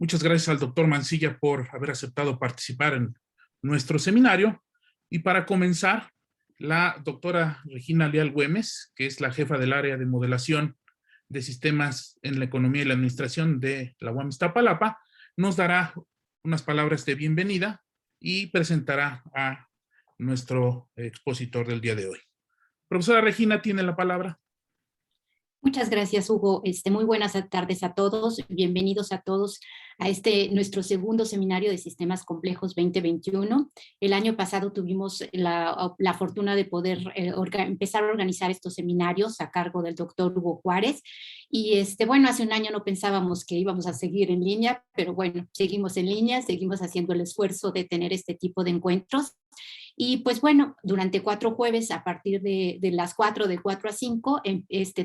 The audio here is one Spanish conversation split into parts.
Muchas gracias al doctor Mancilla por haber aceptado participar en nuestro seminario. Y para comenzar, la doctora Regina Leal Güemes, que es la jefa del área de modelación de sistemas en la economía y la administración de la UAM Iztapalapa, nos dará unas palabras de bienvenida y presentará a nuestro expositor del día de hoy. Profesora Regina, tiene la palabra. Muchas gracias, Hugo. Muy buenas tardes a todos. Bienvenidos a todos a nuestro segundo seminario de Sistemas Complejos 2021. El año pasado tuvimos la fortuna de poder empezar a organizar estos seminarios a cargo del doctor Hugo Juárez. Y bueno, hace un año no pensábamos que íbamos a seguir en línea, pero bueno, seguimos en línea, seguimos haciendo el esfuerzo de tener este tipo de encuentros. Y pues bueno, durante 4 jueves, a partir de las 4, de 4 a 5,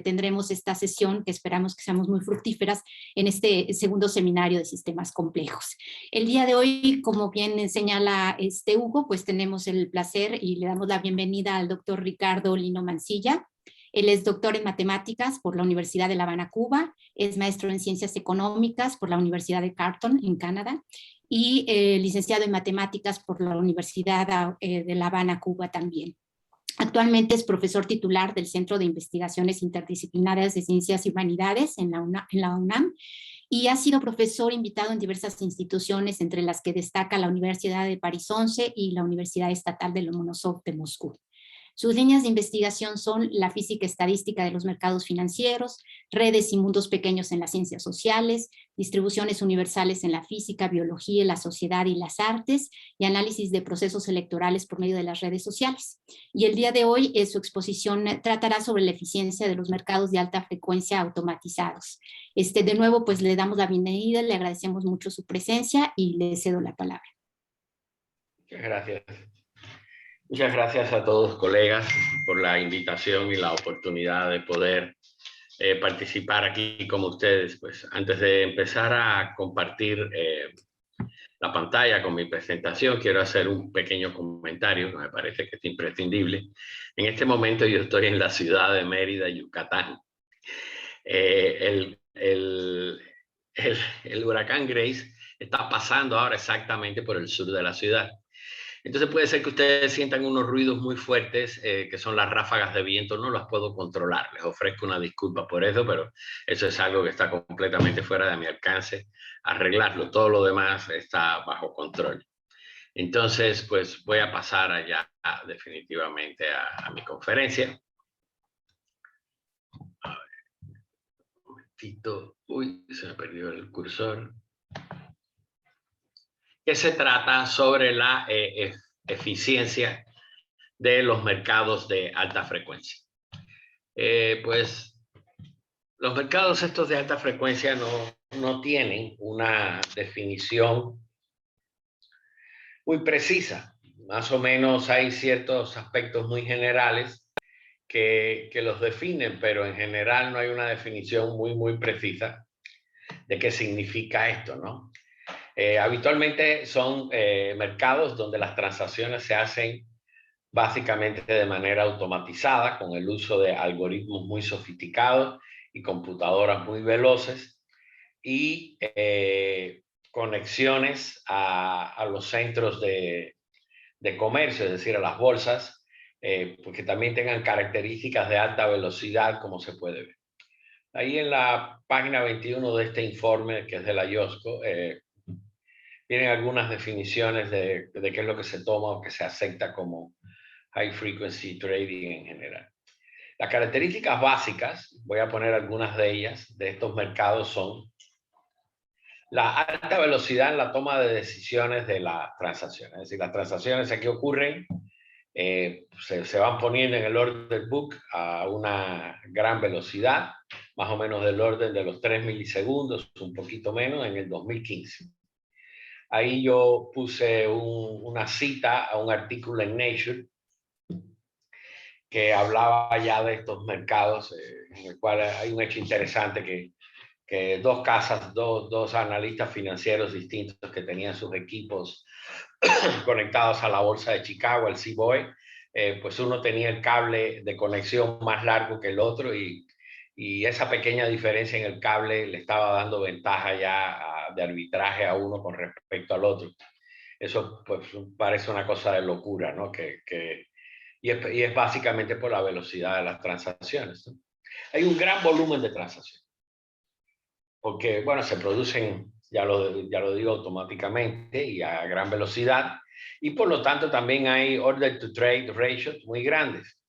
tendremos esta sesión que esperamos que seamos muy fructíferas en este segundo seminario de sistemas complejos. El día de hoy, como bien señala Hugo, pues tenemos el placer y le damos la bienvenida al doctor Ricardo Lino Mancilla. Él es doctor en matemáticas por la Universidad de La Habana, Cuba, es maestro en ciencias económicas por la Universidad de Carleton, en Canadá, y licenciado en matemáticas por la Universidad de La Habana, Cuba también. Actualmente es profesor titular del Centro de Investigaciones Interdisciplinarias de Ciencias y Humanidades en la UNAM, y ha sido profesor invitado en diversas instituciones, entre las que destaca la Universidad de París 11 y la Universidad Estatal de Lomonosov de Moscú. Sus líneas de investigación son la física estadística de los mercados financieros, redes y mundos pequeños en las ciencias sociales, distribuciones universales en la física, biología, la sociedad y las artes, y análisis de procesos electorales por medio de las redes sociales. Y el día de hoy su exposición tratará sobre la eficiencia de los mercados de alta frecuencia automatizados. De nuevo, pues le damos la bienvenida, le agradecemos mucho su presencia y le cedo la palabra. Muchas gracias. Muchas gracias a todos, colegas, por la invitación y la oportunidad de poder participar aquí con ustedes. Pues antes de empezar a compartir la pantalla con mi presentación, quiero hacer un pequeño comentario que me parece que es imprescindible. En este momento yo estoy en la ciudad de Mérida, Yucatán. El huracán Grace está pasando ahora exactamente por el sur de la ciudad. Entonces puede ser que ustedes sientan unos ruidos muy fuertes, que son las ráfagas de viento. No las puedo controlar, les ofrezco una disculpa por eso, pero eso es algo que está completamente fuera de mi alcance arreglarlo. Todo lo demás está bajo control. Entonces, pues voy a pasar allá definitivamente a mi conferencia. A ver, un momentito. Uy, se me perdió el cursor. Que se trata sobre la eficiencia de los mercados de alta frecuencia. Pues los mercados estos de alta frecuencia no tienen una definición muy precisa. Más o menos hay ciertos aspectos muy generales que los definen, pero en general no hay una definición muy precisa de qué significa esto, ¿no? Habitualmente son mercados donde las transacciones se hacen básicamente de manera automatizada, con el uso de algoritmos muy sofisticados y computadoras muy veloces, y conexiones a los centros de comercio, es decir, a las bolsas, porque también tengan características de alta velocidad, como se puede ver. Ahí en la página 21 de este informe, que es de la IOSCO, vienen algunas definiciones de qué es lo que se toma o que se acepta como high frequency trading en general. Las características básicas, voy a poner algunas de ellas, de estos mercados son la alta velocidad en la toma de decisiones de las transacciones. Es decir, las transacciones aquí ocurren, se van poniendo en el order book a una gran velocidad, más o menos del orden de los 3 milisegundos, un poquito menos, en el 2015. Ahí yo puse una cita a un artículo en Nature que hablaba ya de estos mercados, en el cual hay un hecho interesante que dos analistas financieros distintos que tenían sus equipos conectados a la bolsa de Chicago, al Cboe, pues uno tenía el cable de conexión más largo que el otro y y esa pequeña diferencia en el cable le estaba dando ventaja ya de arbitraje a uno con respecto al otro. Eso pues parece una cosa de locura, ¿no? Y es básicamente por la velocidad de las transacciones, ¿no? Hay un gran volumen de transacciones, porque, bueno, se producen, ya lo digo, automáticamente y a gran velocidad, y por lo tanto también hay order to trade ratios muy grandes.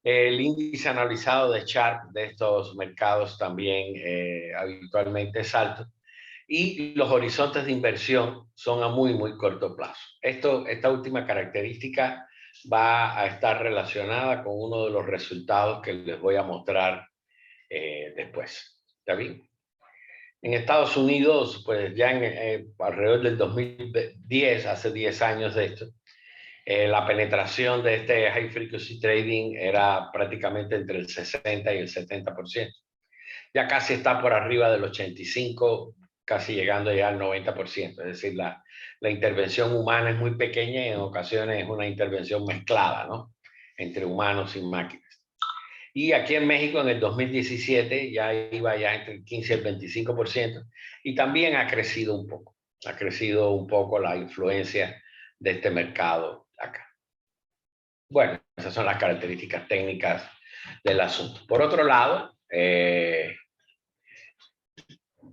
El índice anualizado de Sharpe de estos mercados también habitualmente es alto, y los horizontes de inversión son a muy, muy corto plazo. Esta última característica va a estar relacionada con uno de los resultados que les voy a mostrar después. ¿Está bien? En Estados Unidos, pues ya alrededor del 2010, hace 10 años de esto, la penetración de este high frequency trading era prácticamente entre el 60 y el 70%. Ya casi está por arriba del 85%, casi llegando ya al 90%. Es decir, la intervención humana es muy pequeña y en ocasiones es una intervención mezclada, ¿no? Entre humanos y máquinas. Y aquí en México en el 2017 ya iba ya entre el 15 y el 25%, y también ha crecido un poco. Ha crecido un poco la influencia de este mercado acá. Bueno, esas son las características técnicas del asunto. Por otro lado, ¿qué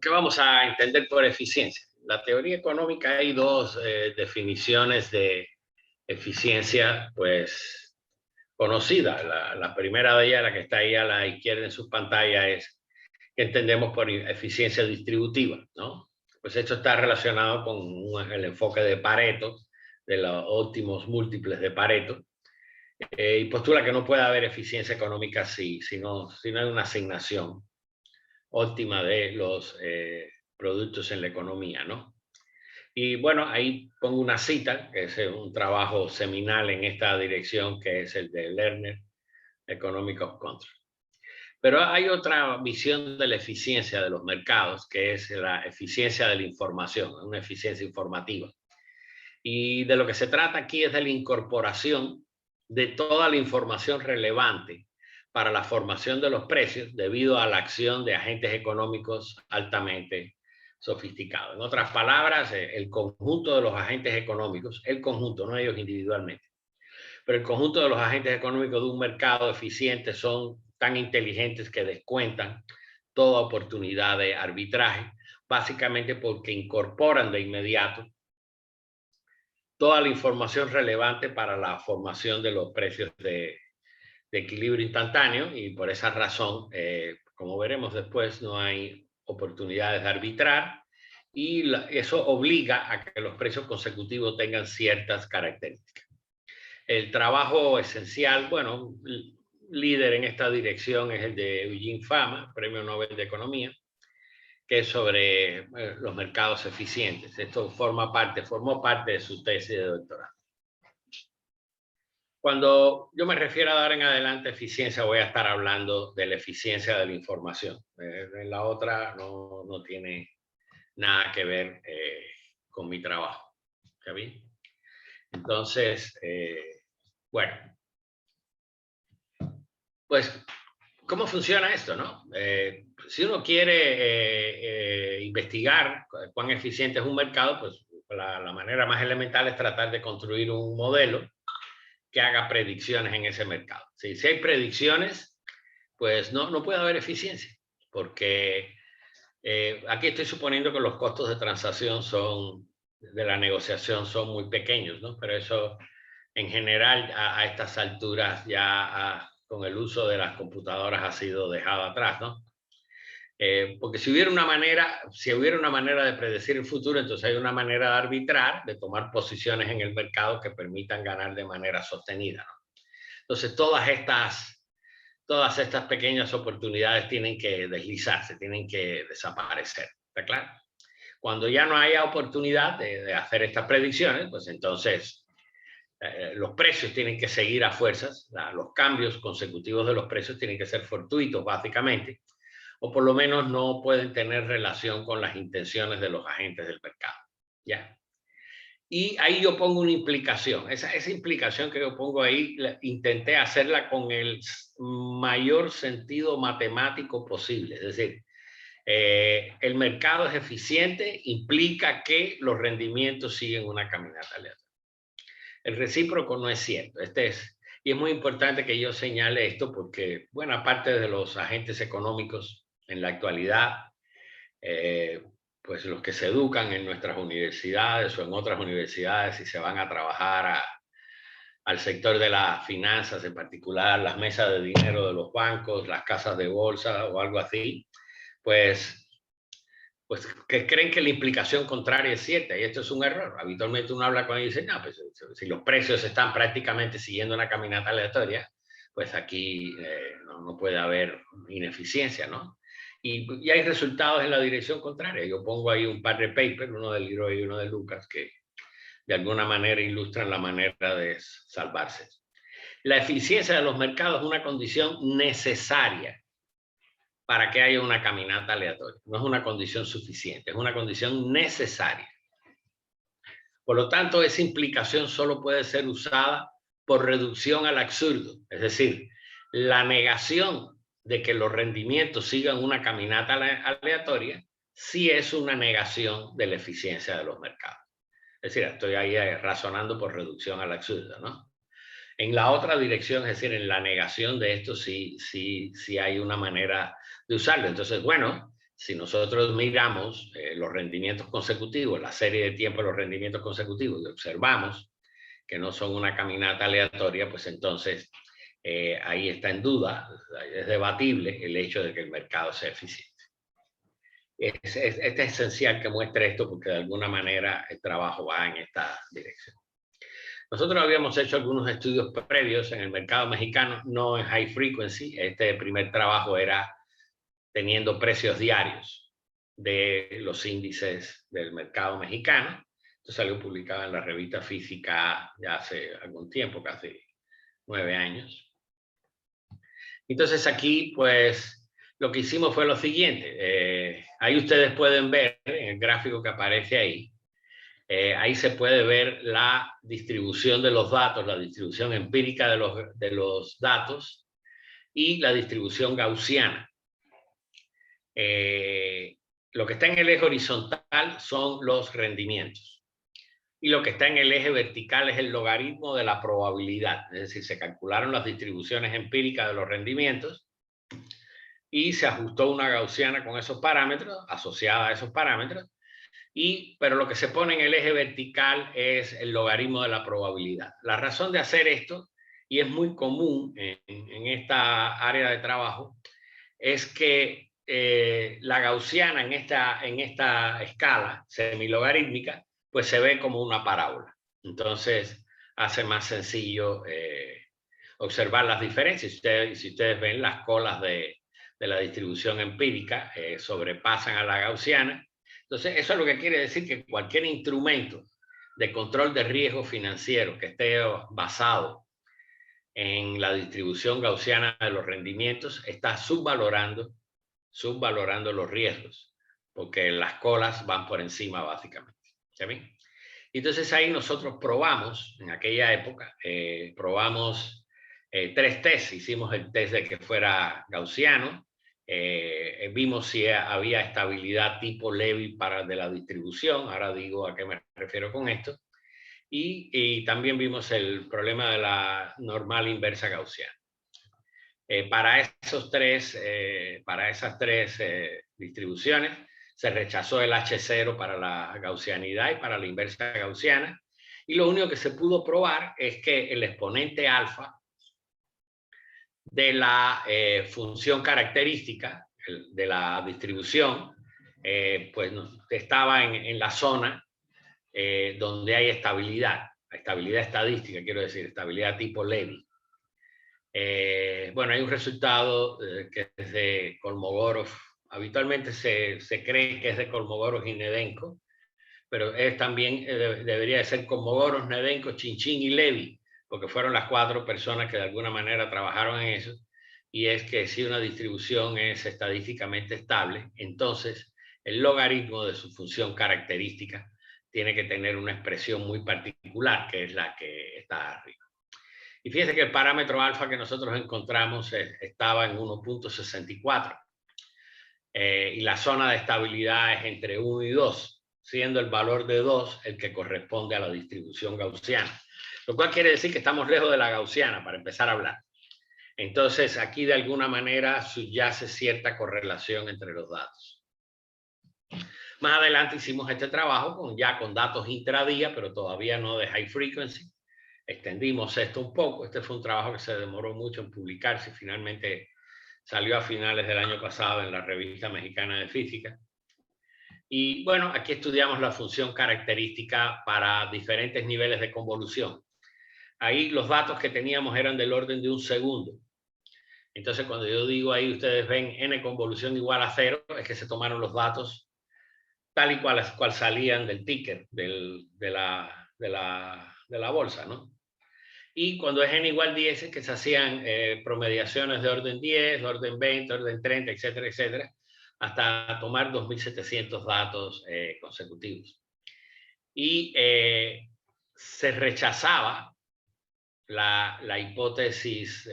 vamos a entender por eficiencia? La teoría económica, hay dos definiciones de eficiencia, pues, conocida. La primera de ellas, la que está ahí a la izquierda en sus pantallas, es que entendemos por eficiencia distributiva, ¿no? Pues esto está relacionado con el enfoque de Pareto, de los óptimos múltiples de Pareto, y postula que no puede haber eficiencia económica si no hay una asignación óptima de los productos en la economía, ¿no? Y bueno, ahí pongo una cita, que es un trabajo seminal en esta dirección, que es el de Lerner, Economic of Control. Pero hay otra visión de la eficiencia de los mercados, que es la eficiencia de la información, una eficiencia informativa. Y de lo que se trata aquí es de la incorporación de toda la información relevante para la formación de los precios debido a la acción de agentes económicos altamente sofisticados. En otras palabras, el conjunto de los agentes económicos, el conjunto, no ellos individualmente, pero el conjunto de los agentes económicos de un mercado eficiente son tan inteligentes que descuentan toda oportunidad de arbitraje, básicamente porque incorporan de inmediato toda la información relevante para la formación de los precios de equilibrio instantáneo, y por esa razón, como veremos después, no hay oportunidades de arbitrar, y eso obliga a que los precios consecutivos tengan ciertas características. El trabajo esencial, bueno, líder en esta dirección es el de Eugene Fama, Premio Nobel de Economía, que es sobre los mercados eficientes. Esto formó parte de su tesis de doctorado. Cuando yo me refiero a dar en adelante eficiencia, voy a estar hablando de la eficiencia de la información. La otra no tiene nada que ver con mi trabajo. ¿Está bien? Entonces, bueno, pues, ¿cómo funciona esto, no? Si uno quiere investigar cuán eficiente es un mercado, pues la manera más elemental es tratar de construir un modelo que haga predicciones en ese mercado. Si hay predicciones, pues no puede haber eficiencia, porque aquí estoy suponiendo que los costos de transacción de la negociación son muy pequeños, ¿no? Pero eso en general a estas alturas ya con el uso de las computadoras ha sido dejado atrás, ¿no? Porque si hubiera una manera de predecir el futuro, entonces hay una manera de arbitrar, de tomar posiciones en el mercado que permitan ganar de manera sostenida, ¿no? Entonces todas estas pequeñas oportunidades tienen que deslizarse, tienen que desaparecer, ¿está claro? Cuando ya no haya oportunidad de hacer estas predicciones, pues entonces los precios tienen que seguir a fuerzas, los cambios consecutivos de los precios tienen que ser fortuitos, básicamente, o por lo menos no pueden tener relación con las intenciones de los agentes del mercado, ¿ya? Y ahí yo pongo una implicación. Esa implicación que yo pongo ahí, intenté hacerla con el mayor sentido matemático posible. Es decir, el mercado es eficiente, implica que los rendimientos siguen una caminata aleatoria. El recíproco no es cierto. Y es muy importante que yo señale esto porque buena parte de los agentes económicos en la actualidad, pues los que se educan en nuestras universidades o en otras universidades y se van a trabajar al sector de las finanzas, en particular las mesas de dinero de los bancos, las casas de bolsa o algo así, pues que creen que la implicación contraria es cierta, y esto es un error. Habitualmente uno habla con ellos y dice, no, pues si los precios están prácticamente siguiendo una caminata aleatoria, pues aquí no puede haber ineficiencia, ¿no? Y hay resultados en la dirección contraria. Yo pongo ahí un par de papers, uno de Leroy y uno de Lucas, que de alguna manera ilustran la manera de salvarse. La eficiencia de los mercados es una condición necesaria para que haya una caminata aleatoria. No es una condición suficiente, es una condición necesaria. Por lo tanto, esa implicación solo puede ser usada por reducción al absurdo. Es decir, la negación de que los rendimientos sigan una caminata aleatoria sí es una negación de la eficiencia de los mercados. Es decir, estoy ahí razonando por reducción al absurdo, ¿no? En la otra dirección, es decir, en la negación de esto, sí hay una manera de usarlo. Entonces, bueno, si nosotros miramos los rendimientos consecutivos, la serie de tiempo de los rendimientos consecutivos, y observamos que no son una caminata aleatoria, pues entonces ahí está en duda, es debatible el hecho de que el mercado sea eficiente. Es esencial que muestre esto porque de alguna manera el trabajo va en esta dirección. Nosotros habíamos hecho algunos estudios previos en el mercado mexicano, no en high frequency. Este primer trabajo era teniendo precios diarios de los índices del mercado mexicano. Esto salió publicado en la revista Física ya hace algún tiempo, casi 9 años. Entonces aquí, pues, lo que hicimos fue lo siguiente. Ahí ustedes pueden ver en el gráfico que aparece ahí, ahí se puede ver la distribución de los datos, la distribución empírica de los datos y la distribución gaussiana. Lo que está en el eje horizontal son los rendimientos y lo que está en el eje vertical es el logaritmo de la probabilidad. Es decir, se calcularon las distribuciones empíricas de los rendimientos y se ajustó una gaussiana con esos parámetros, asociada a esos parámetros. Pero lo que se pone en el eje vertical es el logaritmo de la probabilidad. La razón de hacer esto, y es muy común en esta área de trabajo, es que la gaussiana en esta escala semilogarítmica, pues se ve como una parábola. Entonces hace más sencillo observar las diferencias. Si ustedes ven, las colas de la distribución empírica sobrepasan a la gaussiana. Entonces, eso es lo que quiere decir que cualquier instrumento de control de riesgo financiero que esté basado en la distribución gaussiana de los rendimientos está subvalorando los riesgos, porque las colas van por encima básicamente. ¿Ya ven? Entonces ahí nosotros probamos, en aquella época, probamos 3 tests. Hicimos el test de que fuera gaussiano, vimos si había estabilidad tipo Levy de la distribución, ahora digo a qué me refiero con esto, y también vimos el problema de la normal inversa gaussiana. Para esas tres distribuciones se rechazó el H0 para la gaussianidad y para la inversa gaussiana, y lo único que se pudo probar es que el exponente alfa de la función característica de la distribución, pues estaba en la zona donde hay estabilidad estadística, quiero decir, estabilidad tipo Levy. Bueno, hay un resultado que es de Kolmogorov. Habitualmente se cree que es de Kolmogorov y Nedenko, pero también debería de ser Kolmogorov, Nedenko, Chinchín y Levy, porque fueron las 4 personas que de alguna manera trabajaron en eso. Y es que si una distribución es estadísticamente estable, entonces el logaritmo de su función característica tiene que tener una expresión muy particular, que es la que está arriba. Y fíjense que el parámetro alfa que nosotros encontramos estaba en 1.64. Y la zona de estabilidad es entre 1 y 2, siendo el valor de 2 el que corresponde a la distribución gaussiana. Lo cual quiere decir que estamos lejos de la gaussiana para empezar a hablar. Entonces, aquí de alguna manera subyace cierta correlación entre los datos. Más adelante hicimos este trabajo ya con datos intradía, pero todavía no de high frequency. Extendimos esto un poco. Este fue un trabajo que se demoró mucho en publicarse y finalmente salió a finales del año pasado en la Revista Mexicana de Física. Y bueno, aquí estudiamos la función característica para diferentes niveles de convolución. Ahí los datos que teníamos eran del orden de 1 segundo. Entonces, cuando yo digo ahí, ustedes ven n convolución igual a 0, es que se tomaron los datos tal y cual salían del ticker, de la bolsa, ¿no? Y cuando es n igual 10, es que se hacían promediaciones de orden 10, orden 20, orden 30, etcétera, etcétera, hasta tomar 2.700 datos consecutivos. Y se rechazaba la hipótesis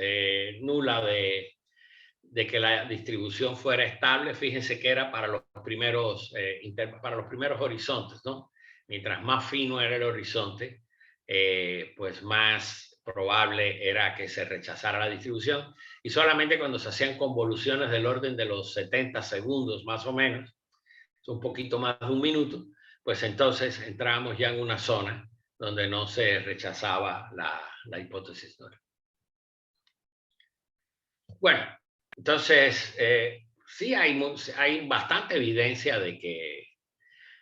nula de que la distribución fuera estable. Fíjense que era para los primeros horizontes, ¿no? Mientras más fino era el horizonte, pues más probable era que se rechazara la distribución, y solamente cuando se hacían convoluciones del orden de los 70 segundos más o menos, un poquito más de 1 minuto, pues entonces entrábamos ya en una zona donde no se rechazaba la hipótesis nula. Bueno, entonces sí hay bastante evidencia de que,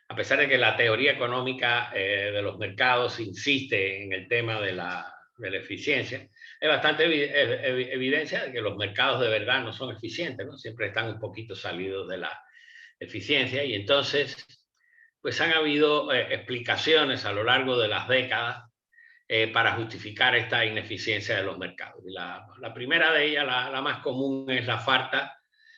a pesar de que la teoría económica de los mercados insiste en el tema de la eficiencia, hay bastante evidencia de que los mercados de verdad no son eficientes, ¿no? Siempre están un poquito salidos de la eficiencia, y entonces pues han habido explicaciones a lo largo de las décadas para justificar esta ineficiencia de los mercados. Y la primera de ellas, la más común, es la falta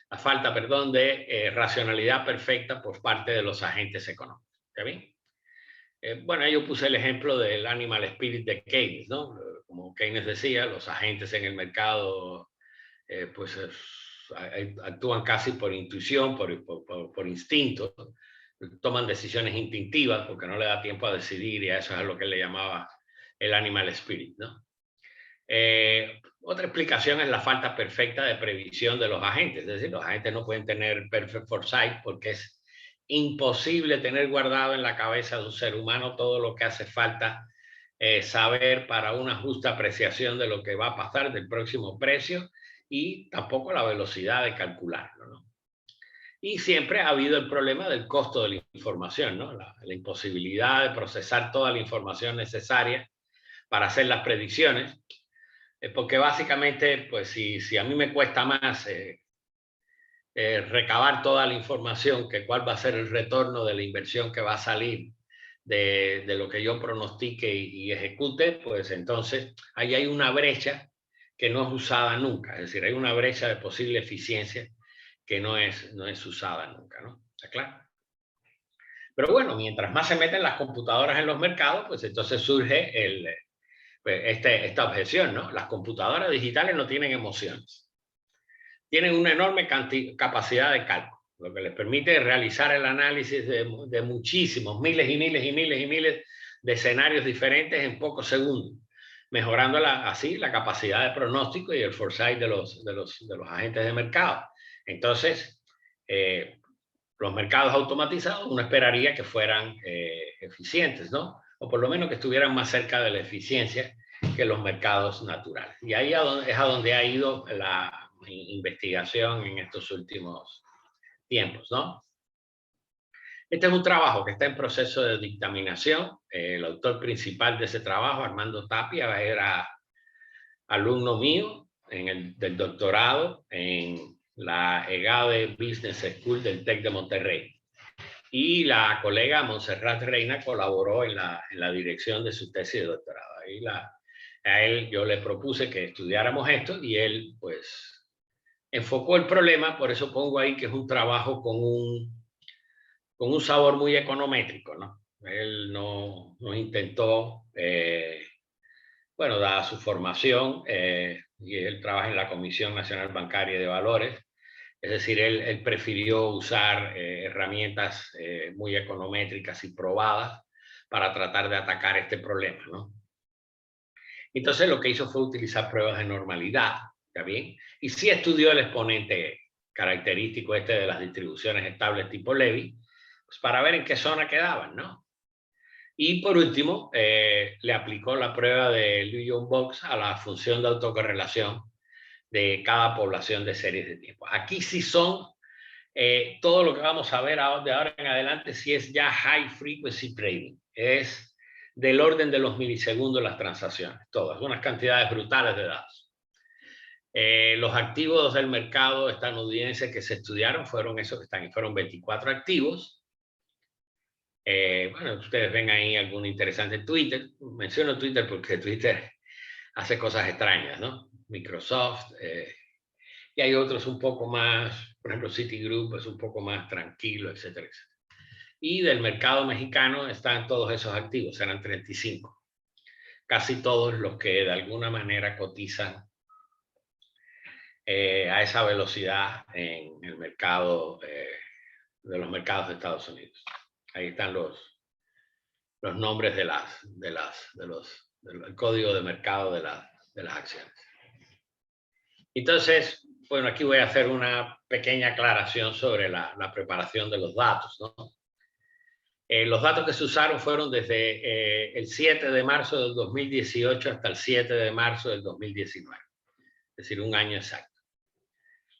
de racionalidad perfecta por parte de los agentes económicos. ¿Está bien? Bueno, yo puse el ejemplo del animal spirit de Keynes, ¿no? Como Keynes decía, los agentes en el mercado pues actúan casi por intuición, por instinto, toman decisiones instintivas porque no le da tiempo a decidir, y a eso es lo que él le llamaba el animal spirit, ¿no? Otra explicación es la falta perfecta de previsión de los agentes. Es decir, los agentes no pueden tener perfect foresight porque es imposible tener guardado en la cabeza de un ser humano todo lo que hace falta saber para una justa apreciación de lo que va a pasar del próximo precio, y tampoco la velocidad de calcularlo, ¿no? Y siempre ha habido el problema del costo de la información, ¿no? La imposibilidad de procesar toda la información necesaria para hacer las predicciones, porque básicamente, pues si a mí me cuesta más recabar toda la información que cuál va a ser el retorno de la inversión que va a salir de lo que yo pronostique y ejecute, pues entonces ahí hay una brecha que no es usada nunca. Es decir, hay una brecha de posible eficiencia que no es usada nunca, ¿no? ¿Está claro? Pero bueno, mientras más se meten las computadoras en los mercados, pues entonces surge esta objeción, ¿no? Las computadoras digitales no tienen emociones. Tienen una enorme capacidad de cálculo, lo que les permite realizar el análisis de muchísimos, miles y miles y miles y miles de escenarios diferentes en pocos segundos, mejorando así la capacidad de pronóstico y el foresight de los agentes de mercado. Entonces, los mercados automatizados uno esperaría que fueran eficientes, ¿no? O por lo menos que estuvieran más cerca de la eficiencia que los mercados naturales. Y ahí es a donde ha ido la investigación en estos últimos tiempos, ¿no? Este es un trabajo que está en proceso de dictaminación. El autor principal de ese trabajo, Armando Tapia, era alumno mío del doctorado en la EGADE Business School del TEC de Monterrey. Y la colega Montserrat Reina colaboró en la dirección de su tesis de doctorado. Ahí a él yo le propuse que estudiáramos esto, y él pues enfocó el problema. Por eso pongo ahí que es un trabajo con un sabor muy econométrico, ¿no? Él no intentó, bueno, dada su formación, y él trabaja en la Comisión Nacional Bancaria de Valores, es decir, él prefirió usar herramientas muy econométricas y probadas para tratar de atacar este problema, ¿no? Entonces lo que hizo fue utilizar pruebas de normalidad, ¿está bien? Y sí estudió el exponente característico de las distribuciones estables tipo Levy, pues para ver en qué zona quedaban, ¿no? Y por último, le aplicó la prueba de Lewis-Box a la función de autocorrelación de cada población de series de tiempo. Aquí sí son todo lo que vamos a ver de ahora en adelante, sí es ya high frequency trading. Es del orden de los milisegundos las transacciones, todas, unas cantidades brutales de datos. Los activos del mercado estadounidense que se estudiaron fueron esos que están, fueron 24 activos. Bueno, ustedes ven ahí algún interesante Twitter. Menciono Twitter porque Twitter hace cosas extrañas, ¿no? Microsoft, y hay otros un poco más, por ejemplo, Citigroup es un poco más tranquilo, etcétera, etcétera. Y del mercado mexicano están todos esos activos, eran 35. Casi todos los que de alguna manera cotizan a esa velocidad en el mercado de los mercados de Estados Unidos. Ahí están los nombres del código de mercado de las acciones. Entonces, bueno, aquí voy a hacer una pequeña aclaración sobre la preparación de los datos, ¿no? Los datos que se usaron fueron desde el 7 de marzo del 2018 hasta el 7 de marzo del 2019, es decir, un año exacto.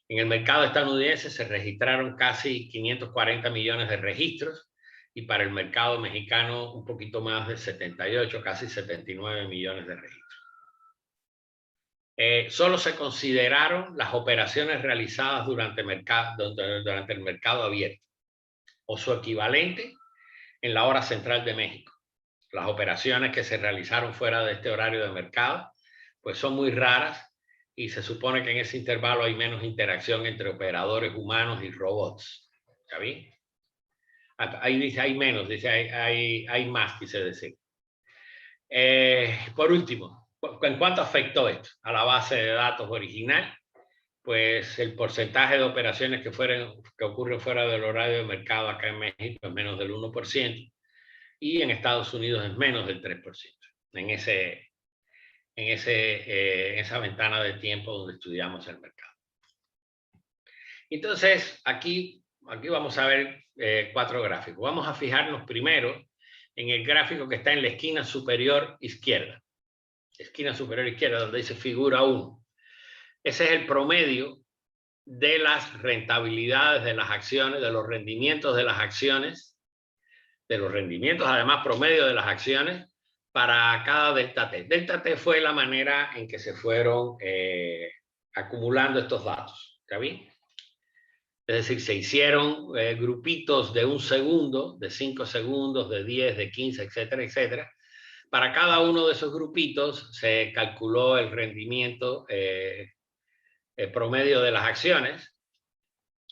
En el mercado estadounidense se registraron casi 540 millones de registros y para el mercado mexicano un poquito más de 78, casi 79 millones de registros. Solo se consideraron las operaciones realizadas durante el mercado abierto o su equivalente en la hora central de México. Las operaciones que se realizaron fuera de este horario de mercado pues son muy raras y se supone que en ese intervalo hay menos interacción entre operadores humanos y robots. ¿Está bien? Ahí dice hay menos, dice hay más, quise decir. Por último, ¿en cuánto afectó esto a la base de datos original? Pues el porcentaje de operaciones que ocurren fuera del horario de mercado acá en México es menos del 1% y en Estados Unidos es menos del 3%. En esa ventana de tiempo donde estudiamos el mercado. Entonces, aquí vamos a ver 4 gráficos. Vamos a fijarnos primero en el gráfico que está en la esquina superior izquierda. Esquina superior izquierda, donde dice figura 1. Ese es el promedio de las rentabilidades de las acciones, de los rendimientos de las acciones, de los rendimientos además promedio de las acciones para cada delta T. Delta T fue la manera en que se fueron acumulando estos datos. ¿Está bien? Es decir, se hicieron grupitos de 1 segundo, de 5 segundos, de 10, de 15, etcétera, etcétera. Para cada uno de esos grupitos se calculó el rendimiento promedio de las acciones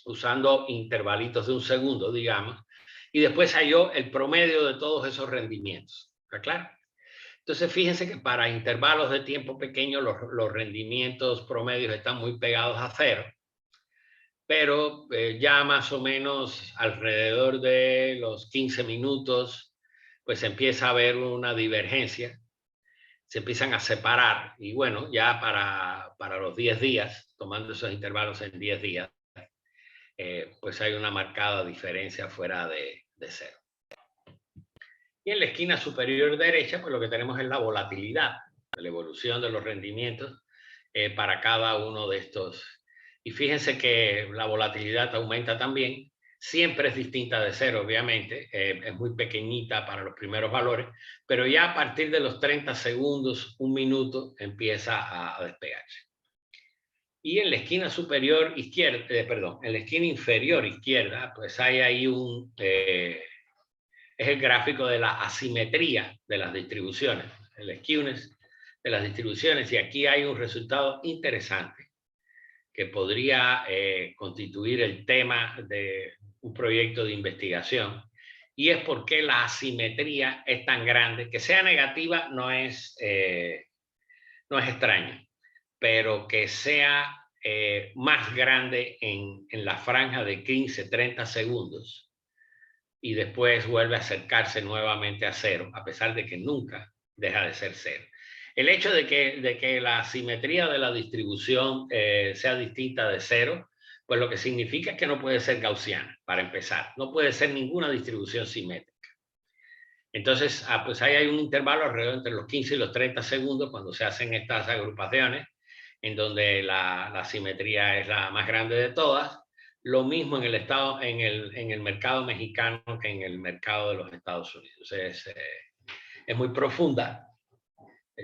usando intervalitos de 1 segundo, digamos, y después halló el promedio de todos esos rendimientos. ¿Está claro? Entonces, fíjense que para intervalos de tiempo pequeños los rendimientos promedios están muy pegados a 0, pero ya más o menos alrededor de los 15 minutos, pues empieza a haber una divergencia, se empiezan a separar, y bueno, ya para los 10 días, tomando esos intervalos en 10 días, pues hay una marcada diferencia fuera de 0. Y en la esquina superior derecha, pues lo que tenemos es la volatilidad, la evolución de los rendimientos para cada uno de estos. Y fíjense que la volatilidad aumenta también, siempre es distinta de 0, obviamente, es muy pequeñita para los primeros valores, pero ya a partir de los 30 segundos, 1 minuto, empieza a despegarse. Y en la esquina superior izquierda, en la esquina inferior izquierda, pues hay ahí es el gráfico de la asimetría de las distribuciones, el skewness de las distribuciones, y aquí hay un resultado interesante que podría constituir el tema de un proyecto de investigación, y es porque la asimetría es tan grande. Que sea negativa no es extraño, pero que sea más grande en la franja de 15-30 segundos y después vuelve a acercarse nuevamente a cero, a pesar de que nunca deja de ser cero. El hecho de que la simetría de la distribución sea distinta de cero, pues lo que significa es que no puede ser gaussiana, para empezar. No puede ser ninguna distribución simétrica. Entonces, pues ahí hay un intervalo alrededor entre los 15 y los 30 segundos cuando se hacen estas agrupaciones, en donde la simetría es la más grande de todas. Lo mismo en el mercado mexicano que en el mercado de los Estados Unidos. Es muy profunda.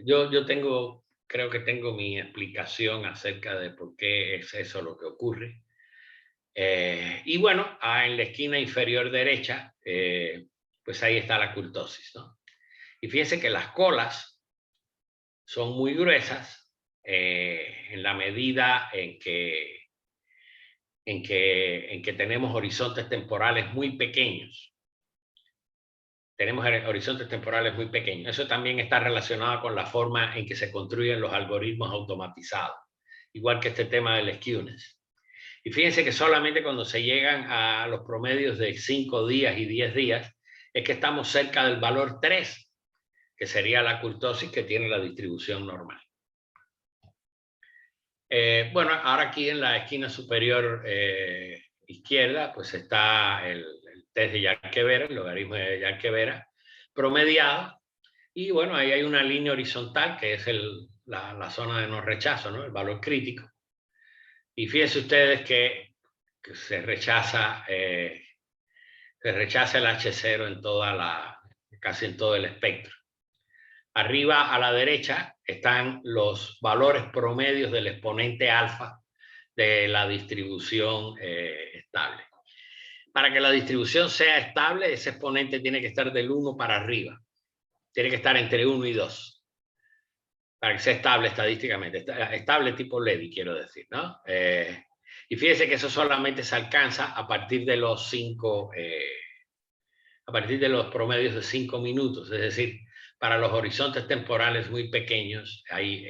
Yo creo que tengo mi explicación acerca de por qué es eso lo que ocurre. Y bueno, en la esquina inferior derecha, pues ahí está la kurtosis, ¿no? Y fíjense que las colas son muy gruesas en la medida en que tenemos horizontes temporales muy pequeños. Tenemos horizontes temporales muy pequeños. Eso también está relacionado con la forma en que se construyen los algoritmos automatizados, igual que este tema del skewness. Y fíjense que solamente cuando se llegan a los promedios de 5 días y 10 días es que estamos cerca del valor 3, que sería la kurtosis que tiene la distribución normal. Bueno, ahora aquí en la esquina superior izquierda, pues está el test de Yarque-Bera, el logaritmo de Yarque-Bera, promediado. Y bueno, ahí hay una línea horizontal que es la zona de no rechazo, ¿no? El valor crítico. Y fíjense ustedes que se rechaza el H0 casi en todo el espectro. Arriba a la derecha están los valores promedios del exponente alfa de la distribución estable. Para que la distribución sea estable, ese exponente tiene que estar del 1 para arriba. Tiene que estar entre 1 y 2. Para que sea estable estadísticamente. Estable tipo Levy, quiero decir, ¿no? Y fíjense que eso solamente se alcanza a partir de los promedios de 5 minutos. Es decir, para los horizontes temporales muy pequeños, ahí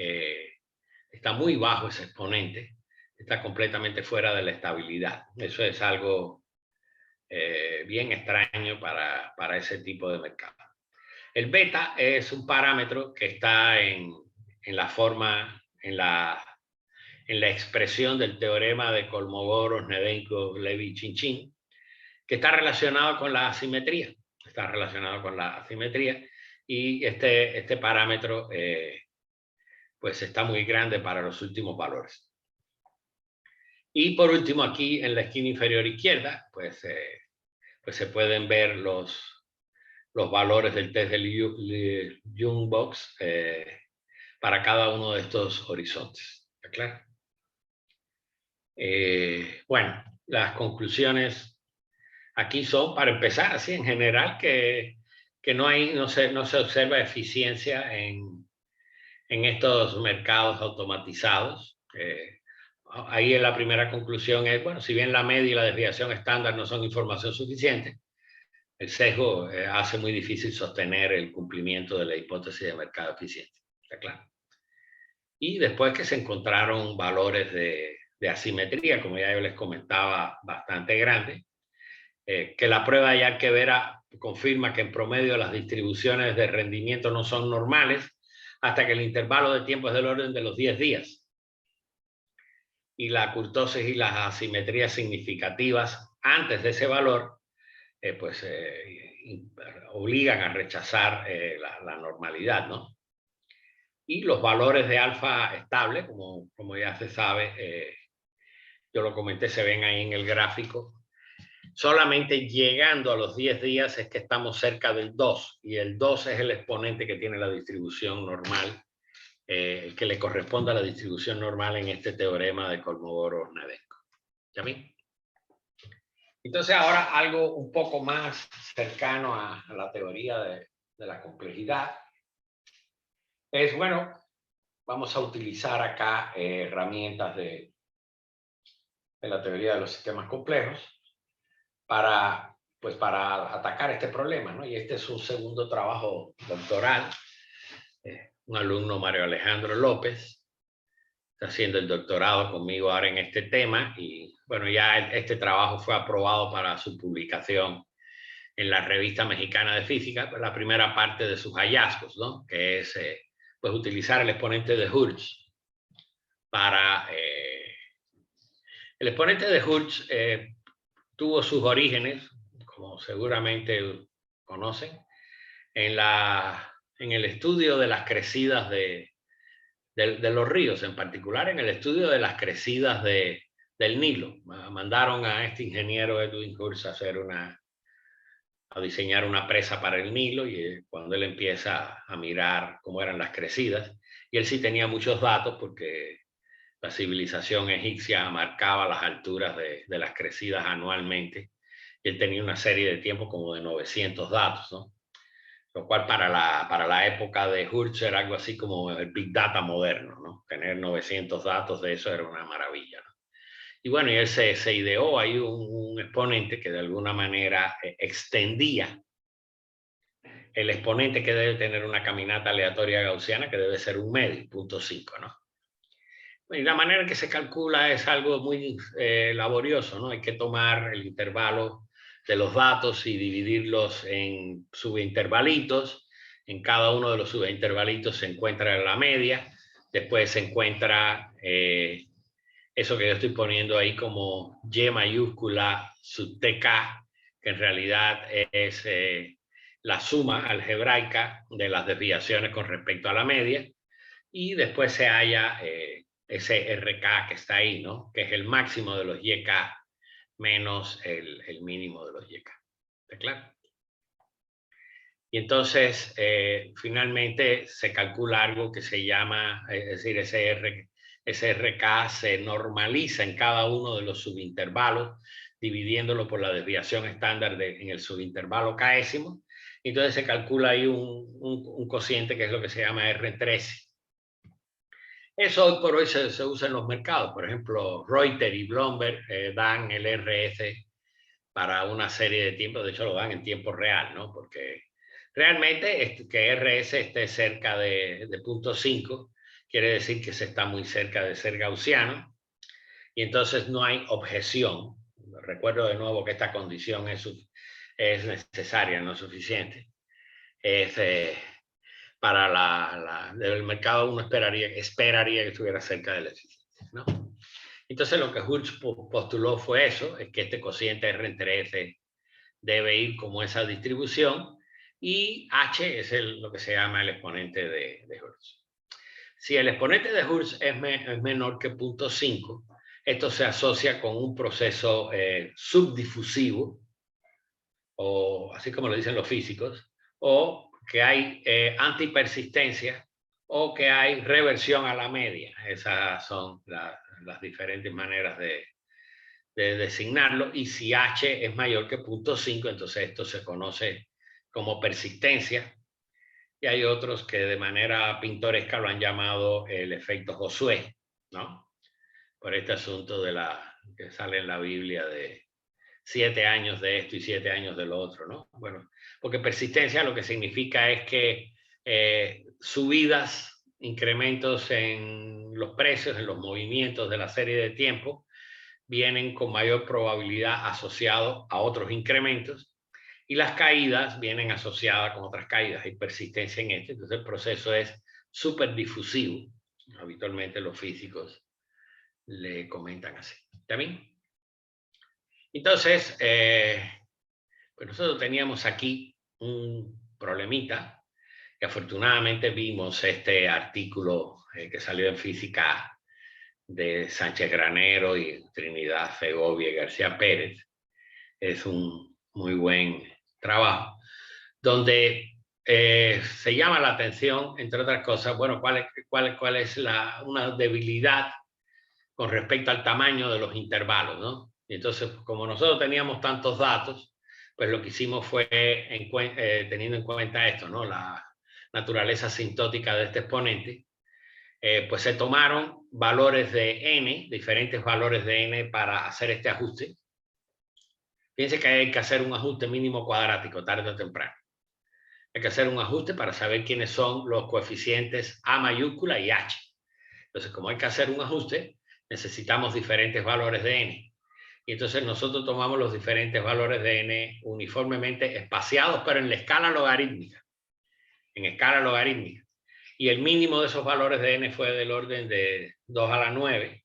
está muy bajo ese exponente, está completamente fuera de la estabilidad. Eso es algo bien extraño para ese tipo de mercado. El beta es un parámetro que está en la forma, en la expresión del teorema de Kolmogorov-Nedeljkov-Levy-Chin-Chin, que está relacionado con la asimetría. Está relacionado con la asimetría y este parámetro pues está muy grande para los últimos valores. Y por último, aquí en la esquina inferior izquierda, pues se pueden ver los valores del test de Jung-Box para cada uno de estos horizontes. ¿Está claro? Bueno, las conclusiones aquí son, para empezar, así en general, que no se observa eficiencia en estos mercados automatizados. Ahí en la primera conclusión es, bueno, si bien la media y la desviación estándar no son información suficiente, el sesgo hace muy difícil sostener el cumplimiento de la hipótesis de mercado eficiente. ¿Está claro? Y después que se encontraron valores de asimetría, como ya yo les comentaba, bastante grandes, que la prueba de Yarque-Bera confirma que en promedio las distribuciones de rendimiento no son normales hasta que el intervalo de tiempo es del orden de los 10 días. Y la kurtosis y las asimetrías significativas antes de ese valor obligan a rechazar la normalidad, ¿no? Y los valores de alfa estable, como ya se sabe, yo lo comenté, se ven ahí en el gráfico. Solamente llegando a los 10 días es que estamos cerca del 2, y el 2 es el exponente que tiene la distribución normal, el que le corresponde a la distribución normal en este teorema de Kolmogorov-Nedeljkov. ¿Ya ven? Entonces ahora algo un poco más cercano a la teoría de la complejidad es, bueno, vamos a utilizar acá herramientas de la teoría de los sistemas complejos para pues para atacar este problema, ¿no? Y este es un segundo trabajo doctoral. Un alumno, Mario Alejandro López, está haciendo el doctorado conmigo ahora en este tema y bueno, ya este trabajo fue aprobado para su publicación en la Revista Mexicana de Física, la primera parte de sus hallazgos, ¿no? Que es pues utilizar el exponente de Hertz para... el exponente de Hertz tuvo sus orígenes, como seguramente conocen, en el estudio de las crecidas de los ríos, en particular en el estudio de las crecidas del Nilo. Mandaron a este ingeniero Edwin Hertz a diseñar una presa para el Nilo y cuando él empieza a mirar cómo eran las crecidas, y él sí tenía muchos datos porque la civilización egipcia marcaba las alturas de las crecidas anualmente, y él tenía una serie de tiempo como de 900 datos, ¿no? Lo cual para la época de Hertz era algo así como el Big Data moderno, ¿no? Tener 900 datos de eso era una maravilla, ¿no? Y bueno, y él se ideó ahí un exponente que de alguna manera extendía el exponente que debe tener una caminata aleatoria gaussiana, que debe ser un medio, 0.5, ¿no? Y la manera en que se calcula es algo muy laborioso, ¿no? Hay que tomar el intervalo de los datos y dividirlos en subintervalitos. En cada uno de los subintervalitos se encuentra la media. Después se encuentra eso que yo estoy poniendo ahí como Y mayúscula sub TK, que en realidad es la suma algebraica de las desviaciones con respecto a la media. Y después se halla ese RK que está ahí, ¿no? Que es el máximo de los YK menos el mínimo de los YK. ¿Está claro? Y entonces, finalmente se calcula algo que se llama, es decir, ese RK se normaliza en cada uno de los subintervalos, dividiéndolo por la desviación estándar en el subintervalo késimo. Entonces se calcula ahí un cociente que es lo que se llama R13. Eso hoy por hoy se usa en los mercados. Por ejemplo, Reuters y Bloomberg dan el RS para una serie de tiempo. De hecho, lo dan en tiempo real, ¿no? Porque realmente que RS esté cerca de 0.5 quiere decir que se está muy cerca de ser gaussiano y entonces no hay objeción. Recuerdo de nuevo que esta condición es necesaria, no es suficiente. Para el mercado uno esperaría que estuviera cerca de la eficiencia, ¿no? Entonces lo que Hertz postuló fue eso, es que este cociente R entre F debe ir como esa distribución y H es lo que se llama el exponente de Hertz. Si el exponente de Hertz es menor que 0.5, esto se asocia con un proceso subdifusivo, o así como lo dicen los físicos, o que hay antipersistencia o que hay reversión a la media. Esas son las diferentes maneras de designarlo. Y si H es mayor que 0.5, entonces esto se conoce como persistencia. Y hay otros que de manera pintoresca lo han llamado el efecto Josué, ¿no? Por este asunto que sale en la Biblia de 7 años de esto y 7 años de lo otro, ¿no? Bueno, porque persistencia lo que significa es que subidas, incrementos en los precios, en los movimientos de la serie de tiempo, vienen con mayor probabilidad asociados a otros incrementos y las caídas vienen asociadas con otras caídas. Hay persistencia en esto, entonces el proceso es súper difusivo. Habitualmente los físicos le comentan así. ¿Está bien? Entonces, pues nosotros teníamos aquí un problemita que afortunadamente vimos este artículo que salió en Física de Sánchez Granero y Trinidad Segovia y García Pérez. Es un muy buen trabajo, donde se llama la atención, entre otras cosas, bueno, cuál es una debilidad con respecto al tamaño de los intervalos, ¿no? Y entonces, como nosotros teníamos tantos datos, pues lo que hicimos fue, teniendo en cuenta esto, ¿no? La naturaleza asintótica de este exponente, pues se tomaron valores de n, diferentes valores de n para hacer este ajuste. Fíjense que hay que hacer un ajuste mínimo cuadrático tarde o temprano. Hay que hacer un ajuste para saber quiénes son los coeficientes A mayúscula y H. Entonces, como hay que hacer un ajuste, necesitamos diferentes valores de n. Y entonces nosotros tomamos los diferentes valores de n uniformemente espaciados, pero en la escala logarítmica. En escala logarítmica. Y el mínimo de esos valores de n fue del orden de 2 a la 9,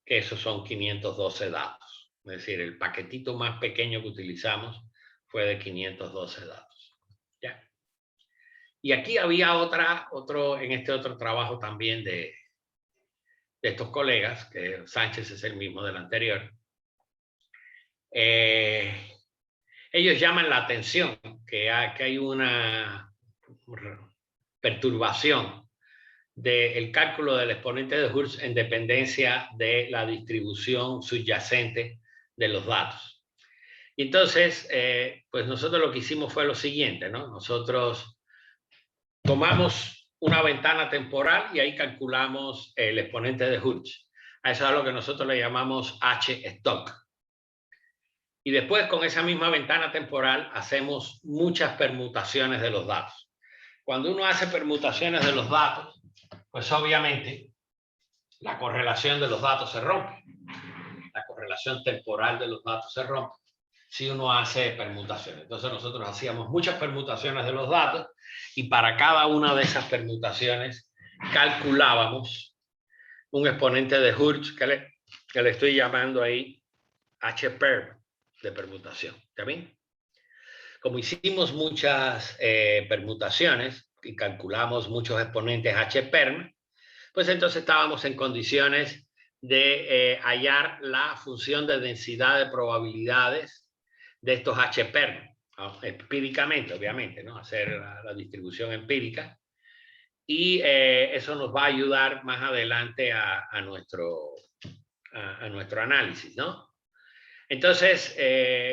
que esos son 512 datos. Es decir, el paquetito más pequeño que utilizamos fue de 512 datos. ¿Ya? Y aquí había en este otro trabajo también de estos colegas, que Sánchez es el mismo del anterior. Ellos llaman la atención que hay una perturbación del cálculo del exponente de Hurst en dependencia de la distribución subyacente de los datos. Y entonces, pues nosotros lo que hicimos fue lo siguiente, ¿no? Nosotros tomamos una ventana temporal y ahí calculamos el exponente de Hurst. A eso es a lo que nosotros le llamamos H-stock. Y después, con esa misma ventana temporal, hacemos muchas permutaciones de los datos. Cuando uno hace permutaciones de los datos, pues obviamente la correlación de los datos se rompe. La correlación temporal de los datos se rompe si uno hace permutaciones. Entonces nosotros hacíamos muchas permutaciones de los datos y para cada una de esas permutaciones calculábamos un exponente de Hurst que le estoy llamando ahí H-perm de permutación. ¿Está bien? Como hicimos muchas permutaciones y calculamos muchos exponentes H-perm, pues entonces estábamos en condiciones de hallar la función de densidad de probabilidades de estos H-perm, empíricamente, obviamente, ¿no? Hacer la distribución empírica. Y eso nos va a ayudar más adelante a nuestro análisis, ¿no? Entonces,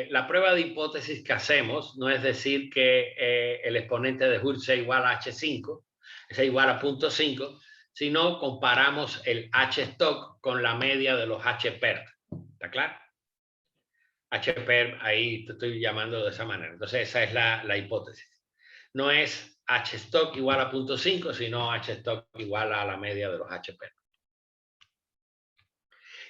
la prueba de hipótesis que hacemos no es decir que el exponente de Hurst sea igual a H5, sea igual a 0.5, sino comparamos el H-stock con la media de los H-perm. ¿Está claro? H-perm, ahí te estoy llamando de esa manera. Entonces, esa es la hipótesis. No es H-stock igual a 0.5, sino H-stock igual a la media de los H-perm.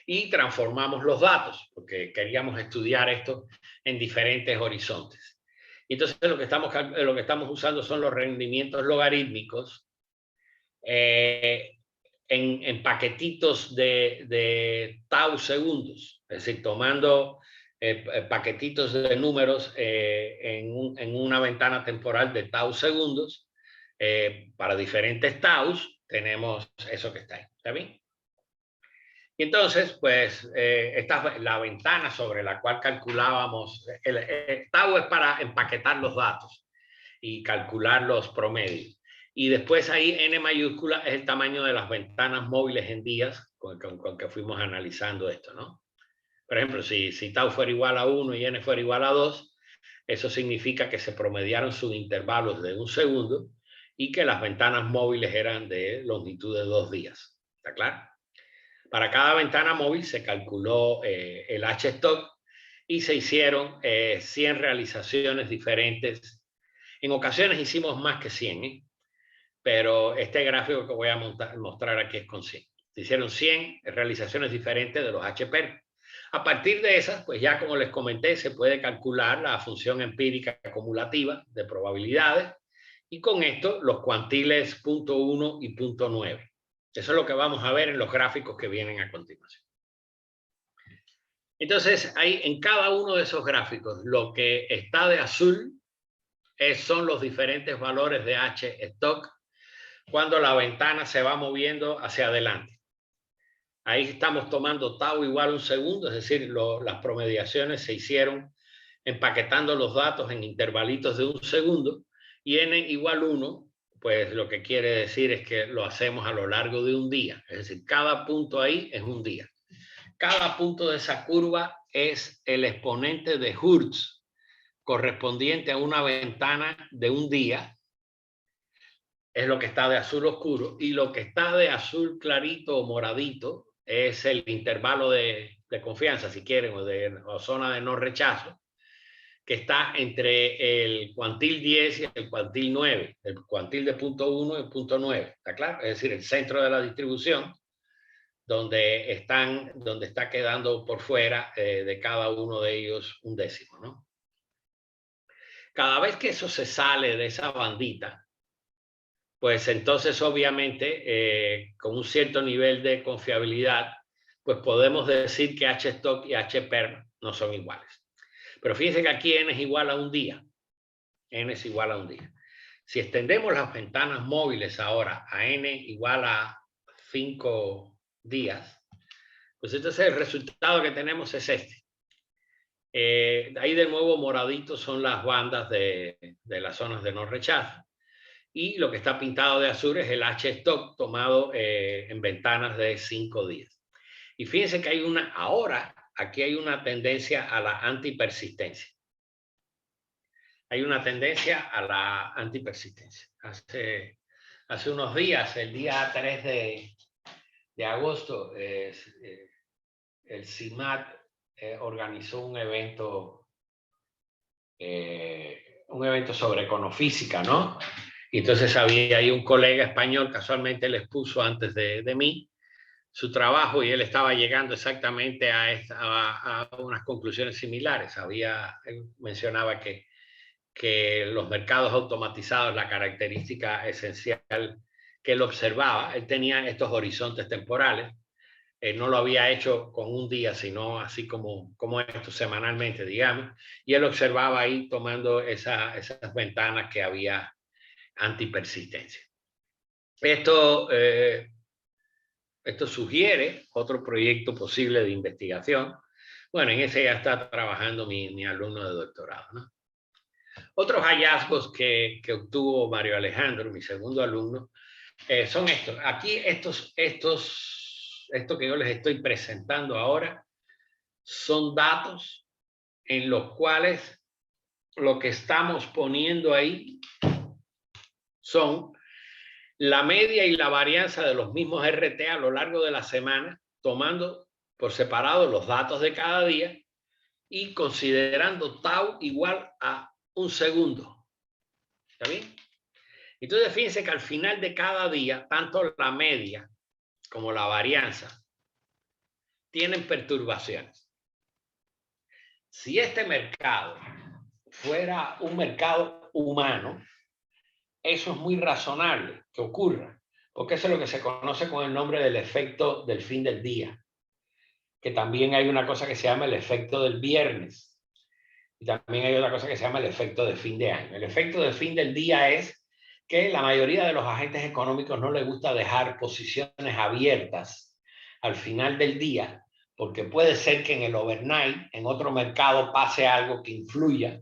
Y transformamos los datos, porque queríamos estudiar esto en diferentes horizontes. Y entonces lo que estamos usando son los rendimientos logarítmicos en paquetitos de tau segundos, es decir, tomando paquetitos de números en una ventana temporal de tau segundos. Para diferentes taus tenemos eso que está ahí. ¿Está bien? Y entonces, pues, esta es la ventana sobre la cual calculábamos. El tau es para empaquetar los datos y calcular los promedios. Y después ahí n mayúscula es el tamaño de las ventanas móviles en días con que fuimos analizando esto, ¿no? Por ejemplo, si tau fuera igual a 1 y n fuera igual a 2, eso significa que se promediaron sus intervalos de 1 segundo y que las ventanas móviles eran de longitud de 2 días. ¿Está claro? Para cada ventana móvil se calculó el H-stock y se hicieron 100 realizaciones diferentes. En ocasiones hicimos más que 100, pero este gráfico que voy a mostrar aquí es con 100. Se hicieron 100 realizaciones diferentes de los H-perm. A partir de esas, pues ya como les comenté, se puede calcular la función empírica acumulativa de probabilidades y con esto los cuantiles 0.1 y 0.9. Eso es lo que vamos a ver en los gráficos que vienen a continuación. Entonces, ahí en cada uno de esos gráficos, lo que está de azul son los diferentes valores de H-stock cuando la ventana se va moviendo hacia adelante. Ahí estamos tomando tau igual a 1 segundo, es decir, las promediaciones se hicieron empaquetando los datos en intervalitos de 1 segundo y n igual 1, pues lo que quiere decir es que lo hacemos a lo largo de un día. Es decir, cada punto ahí es un día. Cada punto de esa curva es el exponente de Hurst correspondiente a una ventana de un día. Es lo que está de azul oscuro. Y lo que está de azul clarito o moradito es el intervalo de confianza, si quieren, o zona de no rechazo, que está entre el cuantil 10 y el cuantil 9, el cuantil de punto 1 y el punto 9, ¿está claro? Es decir, el centro de la distribución, donde está quedando por fuera de cada uno de ellos un décimo, ¿no? Cada vez que eso se sale de esa bandita, pues entonces obviamente con un cierto nivel de confiabilidad, pues podemos decir que H-stock y H-perm no son iguales. Pero fíjense que aquí n es igual a un día. N es igual a un día. Si extendemos las ventanas móviles ahora a n igual a 5 días, pues entonces el resultado que tenemos es este. Ahí de nuevo moradito son las bandas de las zonas de no rechazo. Y lo que está pintado de azul es el H-stock tomado en ventanas de 5 días. Y fíjense que hay aquí hay una tendencia a la antipersistencia. Hay una tendencia a la antipersistencia. Hace unos días, el día 3 de agosto, el CIMAT organizó un evento sobre econofísica, ¿no? Y entonces había ahí un colega español, casualmente él expuso antes de mí su trabajo y él estaba llegando exactamente a unas conclusiones similares. Él mencionaba que los mercados automatizados, la característica esencial que él observaba, él tenía estos horizontes temporales, no lo había hecho con un día, sino así como esto semanalmente, digamos, y él observaba ahí tomando esas ventanas que había antipersistencia. Esto sugiere otro proyecto posible de investigación. Bueno, en ese ya está trabajando mi alumno de doctorado, ¿no? Otros hallazgos que obtuvo Mario Alejandro, mi segundo alumno, son estos. Aquí esto que yo les estoy presentando ahora son datos en los cuales lo que estamos poniendo ahí son la media y la varianza de los mismos RT a lo largo de la semana, tomando por separado los datos de cada día y considerando tau igual a un segundo. ¿Está bien? Entonces, fíjense que al final de cada día, tanto la media como la varianza tienen perturbaciones. Si este mercado fuera un mercado humano, eso es muy razonable que ocurra, porque eso es lo que se conoce con el nombre del efecto del fin del día, que también hay una cosa que se llama el efecto del viernes, y también hay otra cosa que se llama el efecto de fin de año. El efecto de fin del día es que la mayoría de los agentes económicos no les gusta dejar posiciones abiertas al final del día, porque puede ser que en el overnight, en otro mercado, pase algo que influya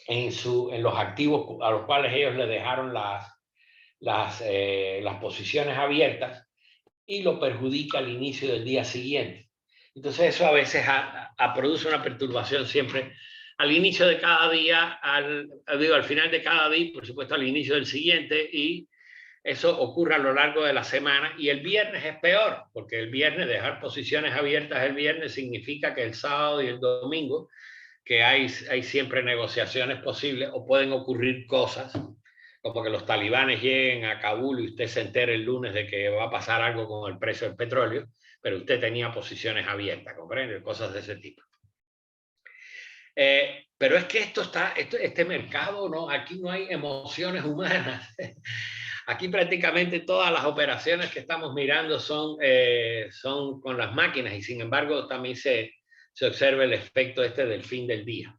en los activos a los cuales ellos le dejaron las posiciones abiertas y lo perjudica al inicio del día siguiente. Entonces eso a veces produce una perturbación siempre al inicio de cada día, al final de cada día, por supuesto al inicio del siguiente, y eso ocurre a lo largo de la semana. Y el viernes es peor, porque el viernes, dejar posiciones abiertas el viernes significa que el sábado y el domingo, que hay siempre negociaciones posibles, o pueden ocurrir cosas como que los talibanes lleguen a Kabul y usted se entere el lunes de que va a pasar algo con el precio del petróleo, pero usted tenía posiciones abiertas, ¿comprende? Cosas de ese tipo. Pero es que este mercado, ¿no? Aquí no hay emociones humanas. Aquí prácticamente todas las operaciones que estamos mirando son con las máquinas, y sin embargo también se observa el efecto del fin del día.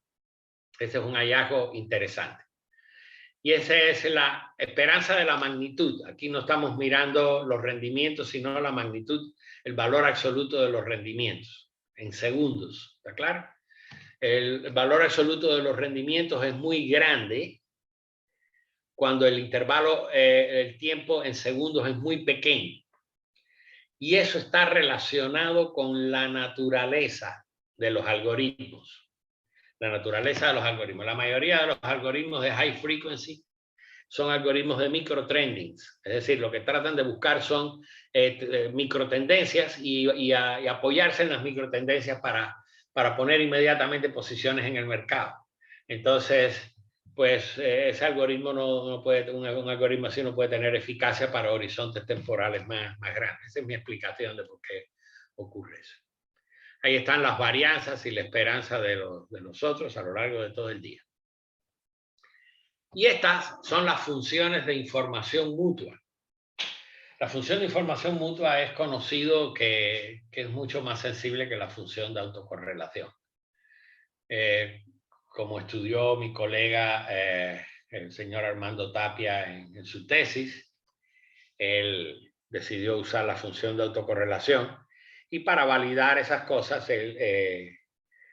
Ese es un hallazgo interesante. Y esa es la esperanza de la magnitud. Aquí no estamos mirando los rendimientos, sino la magnitud, el valor absoluto de los rendimientos, en segundos. ¿Está claro? El valor absoluto de los rendimientos es muy grande cuando el intervalo, el tiempo en segundos es muy pequeño. Y eso está relacionado con la naturaleza de los algoritmos. La naturaleza de los algoritmos. La mayoría de los algoritmos de high frequency son algoritmos de microtrendings. Es decir, lo que tratan de buscar son microtendencias y apoyarse en las microtendencias para para poner inmediatamente posiciones en el mercado. Entonces, pues ese algoritmo no puede, un algoritmo así no puede tener eficacia para horizontes temporales más grandes. Esa es mi explicación de por qué ocurre eso. Ahí están las varianzas y la esperanza de nosotros a lo largo de todo el día. Y estas son las funciones de información mutua. La función de información mutua es conocido que es mucho más sensible que la función de autocorrelación. Como estudió mi colega, el señor Armando Tapia en su tesis, él decidió usar la función de autocorrelación y para validar esas cosas, él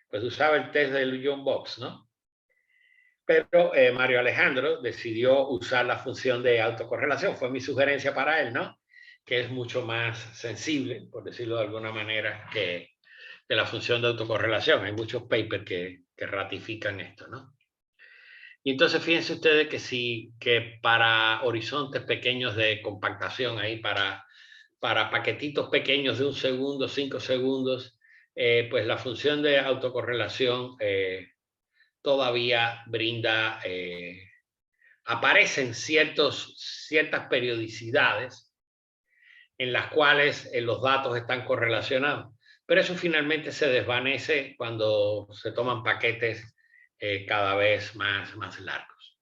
pues usaba el test del John Box, ¿no? Pero Mario Alejandro decidió usar la función de autocorrelación. Fue mi sugerencia para él, ¿no? Que es mucho más sensible, por decirlo de alguna manera, que la función de autocorrelación. Hay muchos papers que ratifican esto, ¿no? Y entonces fíjense ustedes que para horizontes pequeños de compactación, ahí para paquetitos pequeños de 1 segundo, 5 segundos, pues la función de autocorrelación todavía brinda, aparecen ciertas periodicidades en las cuales los datos están correlacionados, pero eso finalmente se desvanece cuando se toman paquetes cada vez más largos.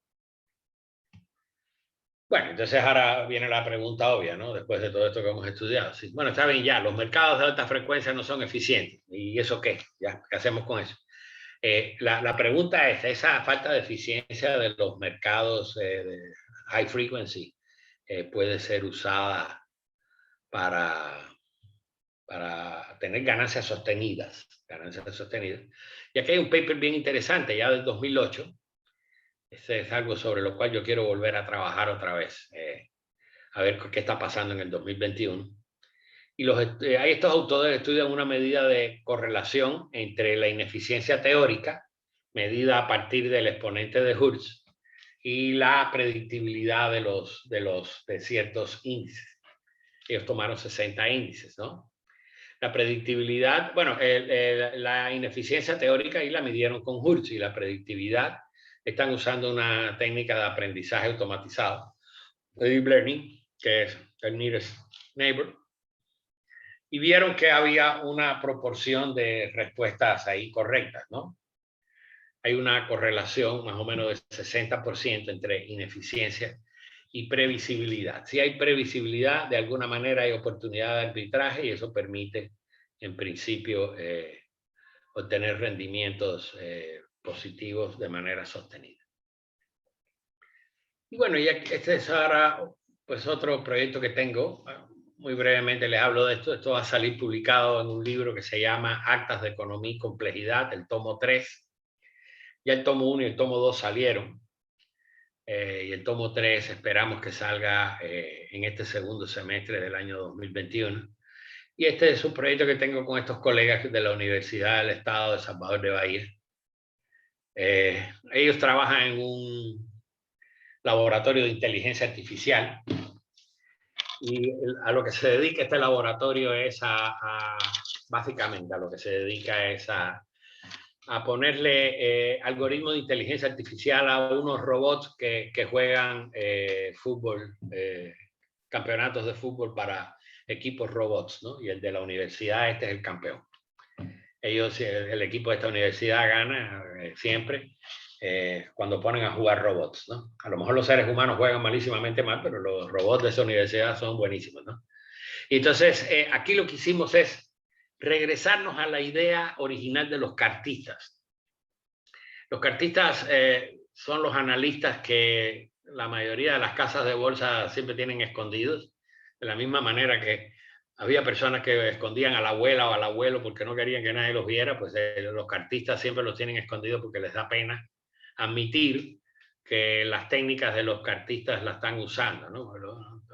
Bueno, entonces ahora viene la pregunta obvia, ¿no? Después de todo esto que hemos estudiado. Sí, bueno, está bien ya, los mercados de alta frecuencia no son eficientes. ¿Y eso qué? ¿Ya? ¿Qué hacemos con eso? La pregunta es, esa falta de eficiencia de los mercados de high frequency puede ser usada para tener ganancias sostenidas. Y aquí hay un paper bien interesante, ya del 2008. Este es algo sobre lo cual yo quiero volver a trabajar otra vez, a ver qué está pasando en el 2021. Y ahí estos autores estudian una medida de correlación entre la ineficiencia teórica, medida a partir del exponente de Hertz, y la predictibilidad de ciertos índices. Ellos tomaron 60 índices, ¿no? La predictibilidad, bueno, la ineficiencia teórica y la midieron con Hertz, y la predictibilidad están usando una técnica de aprendizaje automatizado, de deep learning, que es el nearest neighbor, y vieron que había una proporción de respuestas ahí correctas, ¿no? Hay una correlación más o menos de 60% entre ineficiencia y previsibilidad. Si hay previsibilidad, de alguna manera hay oportunidad de arbitraje y eso permite, en principio, obtener rendimientos positivos de manera sostenida. Y bueno, ya este es ahora pues otro proyecto que tengo. Muy brevemente les hablo de esto. Esto va a salir publicado en un libro que se llama Actas de Economía y Complejidad, el tomo 3. Ya el tomo 1 y el tomo 2 salieron. Y el tomo 3 esperamos que salga en este segundo semestre del año 2021. Y este es un proyecto que tengo con estos colegas de la Universidad del Estado de Salvador de Bahía. Ellos trabajan en un laboratorio de inteligencia artificial. Y a lo que se dedica este laboratorio es básicamente a lo que se dedica es a ponerle algoritmos de inteligencia artificial a unos robots que juegan fútbol, campeonatos de fútbol para equipos robots, ¿no? Y el de la universidad, este es el campeón. El equipo de esta universidad gana siempre cuando ponen a jugar robots, ¿no? A lo mejor los seres humanos juegan malísimamente mal, pero los robots de esa universidad son buenísimos, ¿no? Y entonces, aquí lo que hicimos es regresarnos a la idea original de los cartistas. Los cartistas son los analistas que la mayoría de las casas de bolsa siempre tienen escondidos, de la misma manera que había personas que escondían a la abuela o al abuelo porque no querían que nadie los viera, pues los cartistas siempre los tienen escondidos porque les da pena admitir que las técnicas de los cartistas la están usando, ¿no?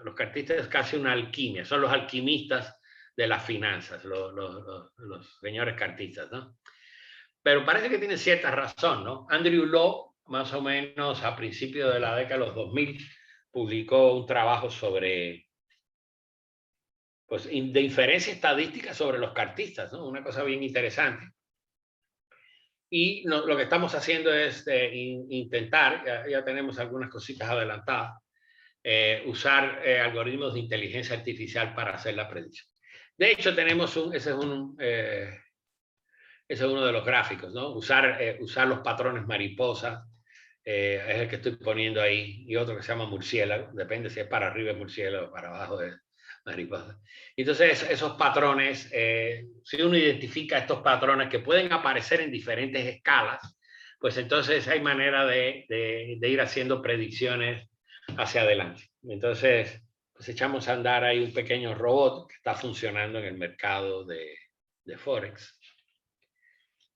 Los cartistas es casi una alquimia, son los alquimistas de las finanzas, los señores cartistas, ¿no? Pero parece que tienen cierta razón, ¿no? Andrew Lo, más o menos a principios de la década de los 2000, publicó un trabajo sobre, pues, de inferencia estadística sobre los cartistas, ¿no? Una cosa bien interesante. Y lo que estamos haciendo es intentar, ya tenemos algunas cositas adelantadas, usar algoritmos de inteligencia artificial para hacer la predicción. De hecho, tenemos ese es uno de los gráficos, ¿no? Usar los patrones mariposa, es el que estoy poniendo ahí, y otro que se llama murciélago, depende si es para arriba es murciélago o para abajo es mariposa. Entonces, esos patrones, si uno identifica estos patrones que pueden aparecer en diferentes escalas, pues entonces hay manera de ir haciendo predicciones hacia adelante. Entonces, pues echamos a andar ahí un pequeño robot que está funcionando en el mercado de Forex.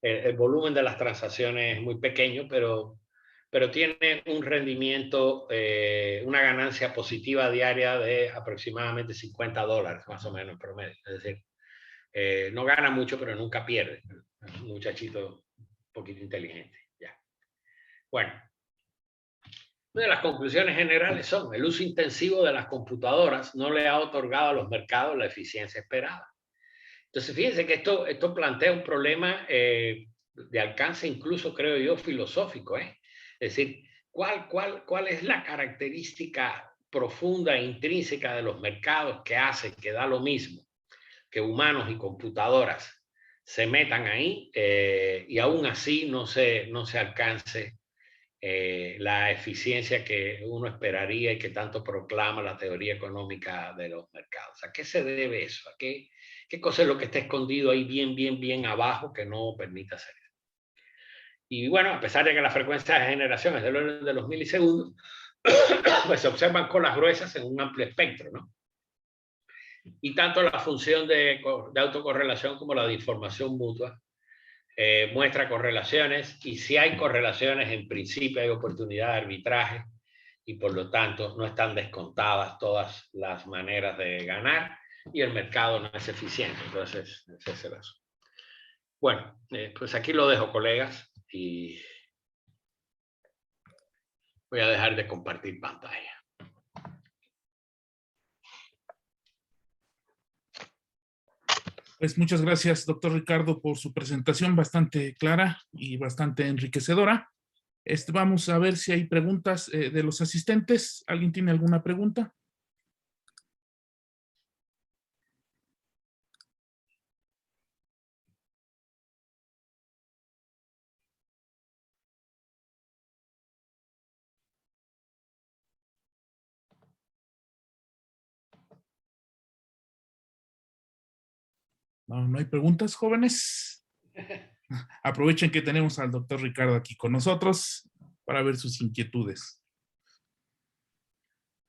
El volumen de las transacciones es muy pequeño, pero tiene un rendimiento, una ganancia positiva diaria de aproximadamente $50, más o menos en promedio. Es decir, no gana mucho, pero nunca pierde. Es un muchachito un poquito inteligente. Ya. Bueno, una de las conclusiones generales son: el uso intensivo de las computadoras no le ha otorgado a los mercados la eficiencia esperada. Entonces, fíjense que esto plantea un problema de alcance, incluso creo yo, filosófico. Es decir, ¿cuál es la característica profunda e intrínseca de los mercados que hace que da lo mismo que humanos y computadoras se metan ahí y aún así no se alcance la eficiencia que uno esperaría y que tanto proclama la teoría económica de los mercados? ¿A qué se debe eso? ¿A qué cosa es lo que está escondido ahí bien abajo que no permite hacer eso? Y bueno, a pesar de que la frecuencia de generación es del orden de los milisegundos, pues se observan colas gruesas en un amplio espectro, ¿no? Y tanto la función de autocorrelación como la de información mutua muestra correlaciones, y si hay correlaciones, en principio hay oportunidad de arbitraje y por lo tanto no están descontadas todas las maneras de ganar y el mercado no es eficiente. Entonces, ese es el asunto. Bueno, pues aquí lo dejo, colegas, y voy a dejar de compartir pantalla. Pues muchas gracias, doctor Ricardo, por su presentación bastante clara y bastante enriquecedora. Vamos a ver si hay preguntas de los asistentes. ¿Alguien tiene alguna pregunta? No, no hay preguntas, jóvenes. Aprovechen que tenemos al doctor Ricardo aquí con nosotros para ver sus inquietudes.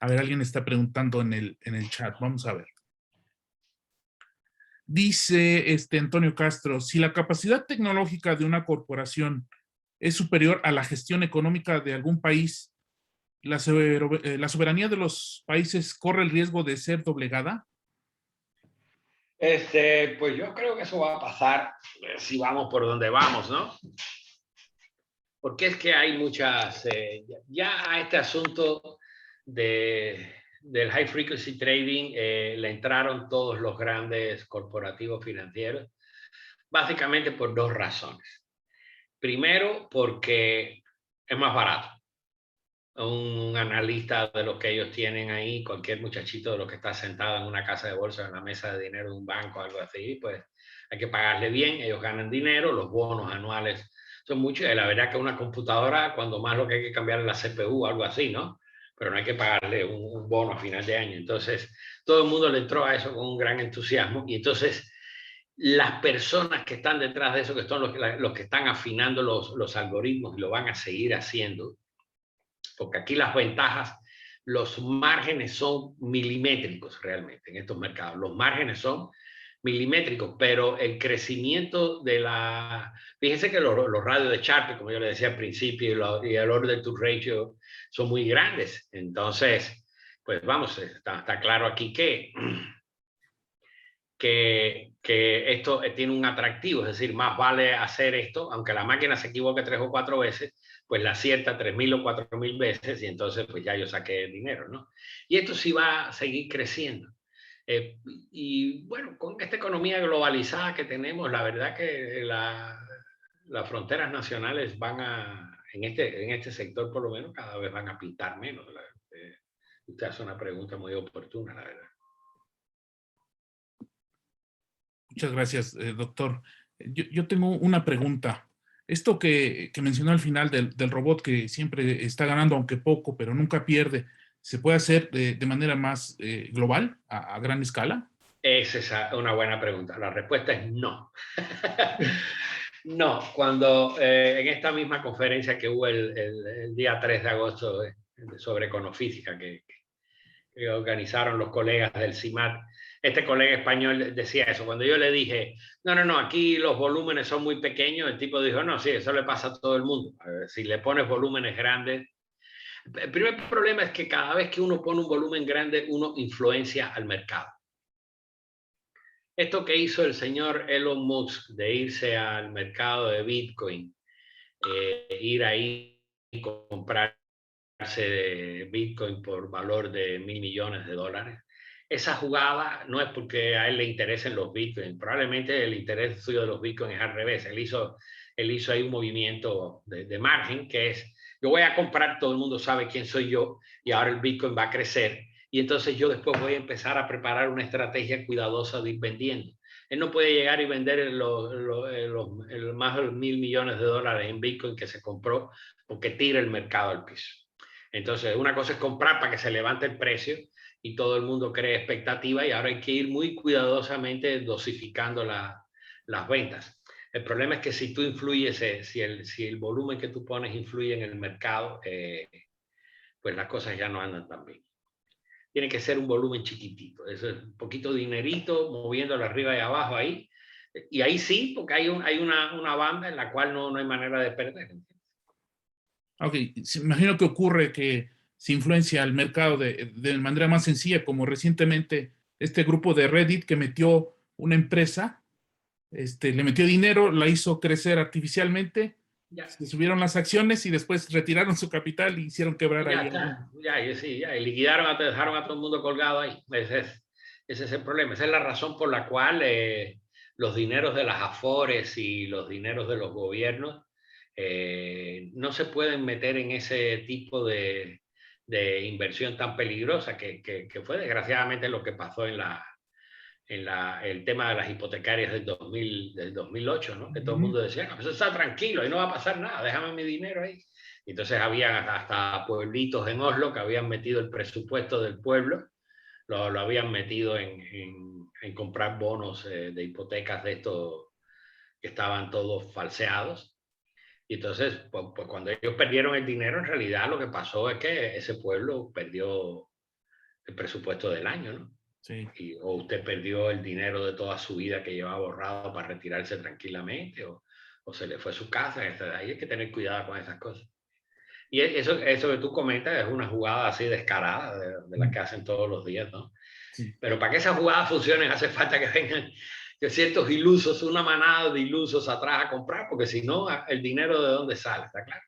A ver, alguien está preguntando en el chat. Vamos a ver. Dice Antonio Castro: si la capacidad tecnológica de una corporación es superior a la gestión económica de algún país, ¿la soberanía de los países corre el riesgo de ser doblegada? Pues yo creo que eso va a pasar si vamos por donde vamos, ¿no? Porque es que hay muchas, ya a este asunto del high frequency trading le entraron todos los grandes corporativos financieros, básicamente por dos razones. Primero, porque es más barato. Un analista de los que ellos tienen ahí, cualquier muchachito de los que está sentado en una casa de bolsa, en la mesa de dinero de un banco, algo así, pues hay que pagarle bien, ellos ganan dinero, los bonos anuales son muchos, y la verdad que una computadora, cuando más lo que hay que cambiar es la CPU, algo así, ¿no? Pero no hay que pagarle un bono a final de año. Entonces, todo el mundo le entró a eso con un gran entusiasmo, y entonces las personas que están detrás de eso, que son los que están afinando los algoritmos y lo van a seguir haciendo, porque aquí las ventajas, los márgenes son milimétricos realmente en estos mercados. Los márgenes son milimétricos, pero el crecimiento de la... Fíjense que los radios de Sharpe, como yo le decía al principio, y el order to ratio son muy grandes. Entonces, pues vamos, está claro aquí que esto tiene un atractivo, es decir, más vale hacer esto, aunque la máquina se equivoque 3 o 4 veces, pues la acierta 3.000 o 4.000 veces y entonces pues ya yo saqué el dinero, ¿no? Y esto sí va a seguir creciendo. Y bueno, con esta economía globalizada que tenemos, la verdad que las fronteras nacionales van a, en este sector por lo menos, cada vez van a pintar menos. Usted hace una pregunta muy oportuna, la verdad. Muchas gracias, doctor. Yo tengo una pregunta. Esto que mencionó al final del robot que siempre está ganando, aunque poco, pero nunca pierde, ¿se puede hacer de manera más global, a gran escala? Esa es una buena pregunta. La respuesta es no. No, cuando en esta misma conferencia que hubo el día 3 de agosto sobre econofísica que organizaron los colegas del CIMAT, este colega español decía eso. Cuando yo le dije, no, aquí los volúmenes son muy pequeños, el tipo dijo, no, sí, eso le pasa a todo el mundo. A ver, si le pones volúmenes grandes. El primer problema es que cada vez que uno pone un volumen grande, uno influencia al mercado. Esto que hizo el señor Elon Musk de irse al mercado de Bitcoin, ir ahí y comprarse de Bitcoin por valor de $1.000 millones, esa jugada no es porque a él le interesen los Bitcoin, probablemente el interés suyo de los Bitcoin es al revés. Él hizo ahí un movimiento de margen que es, yo voy a comprar, todo el mundo sabe quién soy yo y ahora el Bitcoin va a crecer. Y entonces yo después voy a empezar a preparar una estrategia cuidadosa de ir vendiendo. Él no puede llegar y vender más de $1.000 millones en Bitcoin que se compró porque tira el mercado al piso. Entonces, una cosa es comprar para que se levante el precio y todo el mundo cree expectativa y ahora hay que ir muy cuidadosamente dosificando las ventas. El problema es que si tú influyes, si el volumen que tú pones influye en el mercado, pues las cosas ya no andan tan bien. Tiene que ser un volumen chiquitito, es un poquito de dinerito, moviéndolo arriba y abajo ahí. Y ahí sí, porque hay una banda en la cual no hay manera de perder. Ok, imagino que ocurre que se influencia al mercado de manera más sencilla, como recientemente este grupo de Reddit que metió una empresa, le metió dinero, la hizo crecer artificialmente, Ya. se subieron las acciones y después retiraron su capital y hicieron quebrar ahí. Y liquidaron, dejaron a todo el mundo colgado ahí. Ese es el problema. Esa es la razón por la cual los dineros de las Afores y los dineros de los gobiernos no se pueden meter en ese tipo de inversión tan peligrosa que fue desgraciadamente lo que pasó en el tema de las hipotecarias del 2008, ¿no? Que todo el mundo decía, no, eso está tranquilo, ahí no va a pasar nada, déjame mi dinero ahí. Y entonces había hasta pueblitos en Oslo que habían metido el presupuesto del pueblo, lo habían metido en comprar bonos de hipotecas de estos que estaban todos falseados. Y entonces, pues cuando ellos perdieron el dinero, en realidad lo que pasó es que ese pueblo perdió el presupuesto del año, ¿no? Sí. O usted perdió el dinero de toda su vida que llevaba ahorrado para retirarse tranquilamente, o se le fue su casa. Ahí hay que tener cuidado con esas cosas. Y eso que tú comentas es una jugada así descarada de la que hacen todos los días, ¿no? Sí. Pero para que esas jugadas funcionen hace falta que vengan que ciertos ilusos, una manada de ilusos atrás a comprar, porque si no, el dinero de dónde sale, ¿está claro?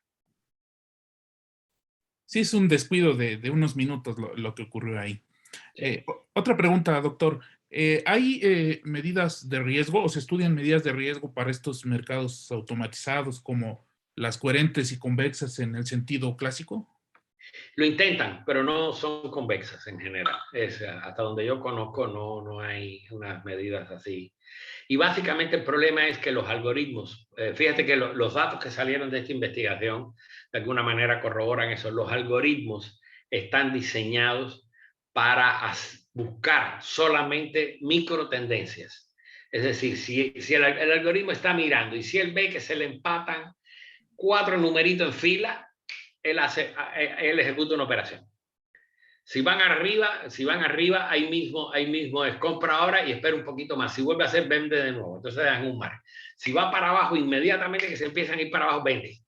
Sí, es un descuido de unos minutos lo que ocurrió ahí. Sí. Otra pregunta, doctor. ¿Hay medidas de riesgo o se estudian medidas de riesgo para estos mercados automatizados como las coherentes y convexas en el sentido clásico? Lo intentan, pero no son convexas en general. Hasta donde yo conozco no hay unas medidas así. Y básicamente el problema es que los algoritmos, fíjate que los datos que salieron de esta investigación de alguna manera corroboran eso, los algoritmos están diseñados para buscar solamente micro tendencias. Es decir, si el algoritmo está mirando y si él ve que se le empatan 4 numeritos en fila, él ejecuta una operación. Si van arriba, ahí mismo es compra ahora y espera un poquito más. Si vuelve a hacer, vende de nuevo. Entonces dejan un margen. Si va para abajo, inmediatamente que se empiezan a ir para abajo, vende.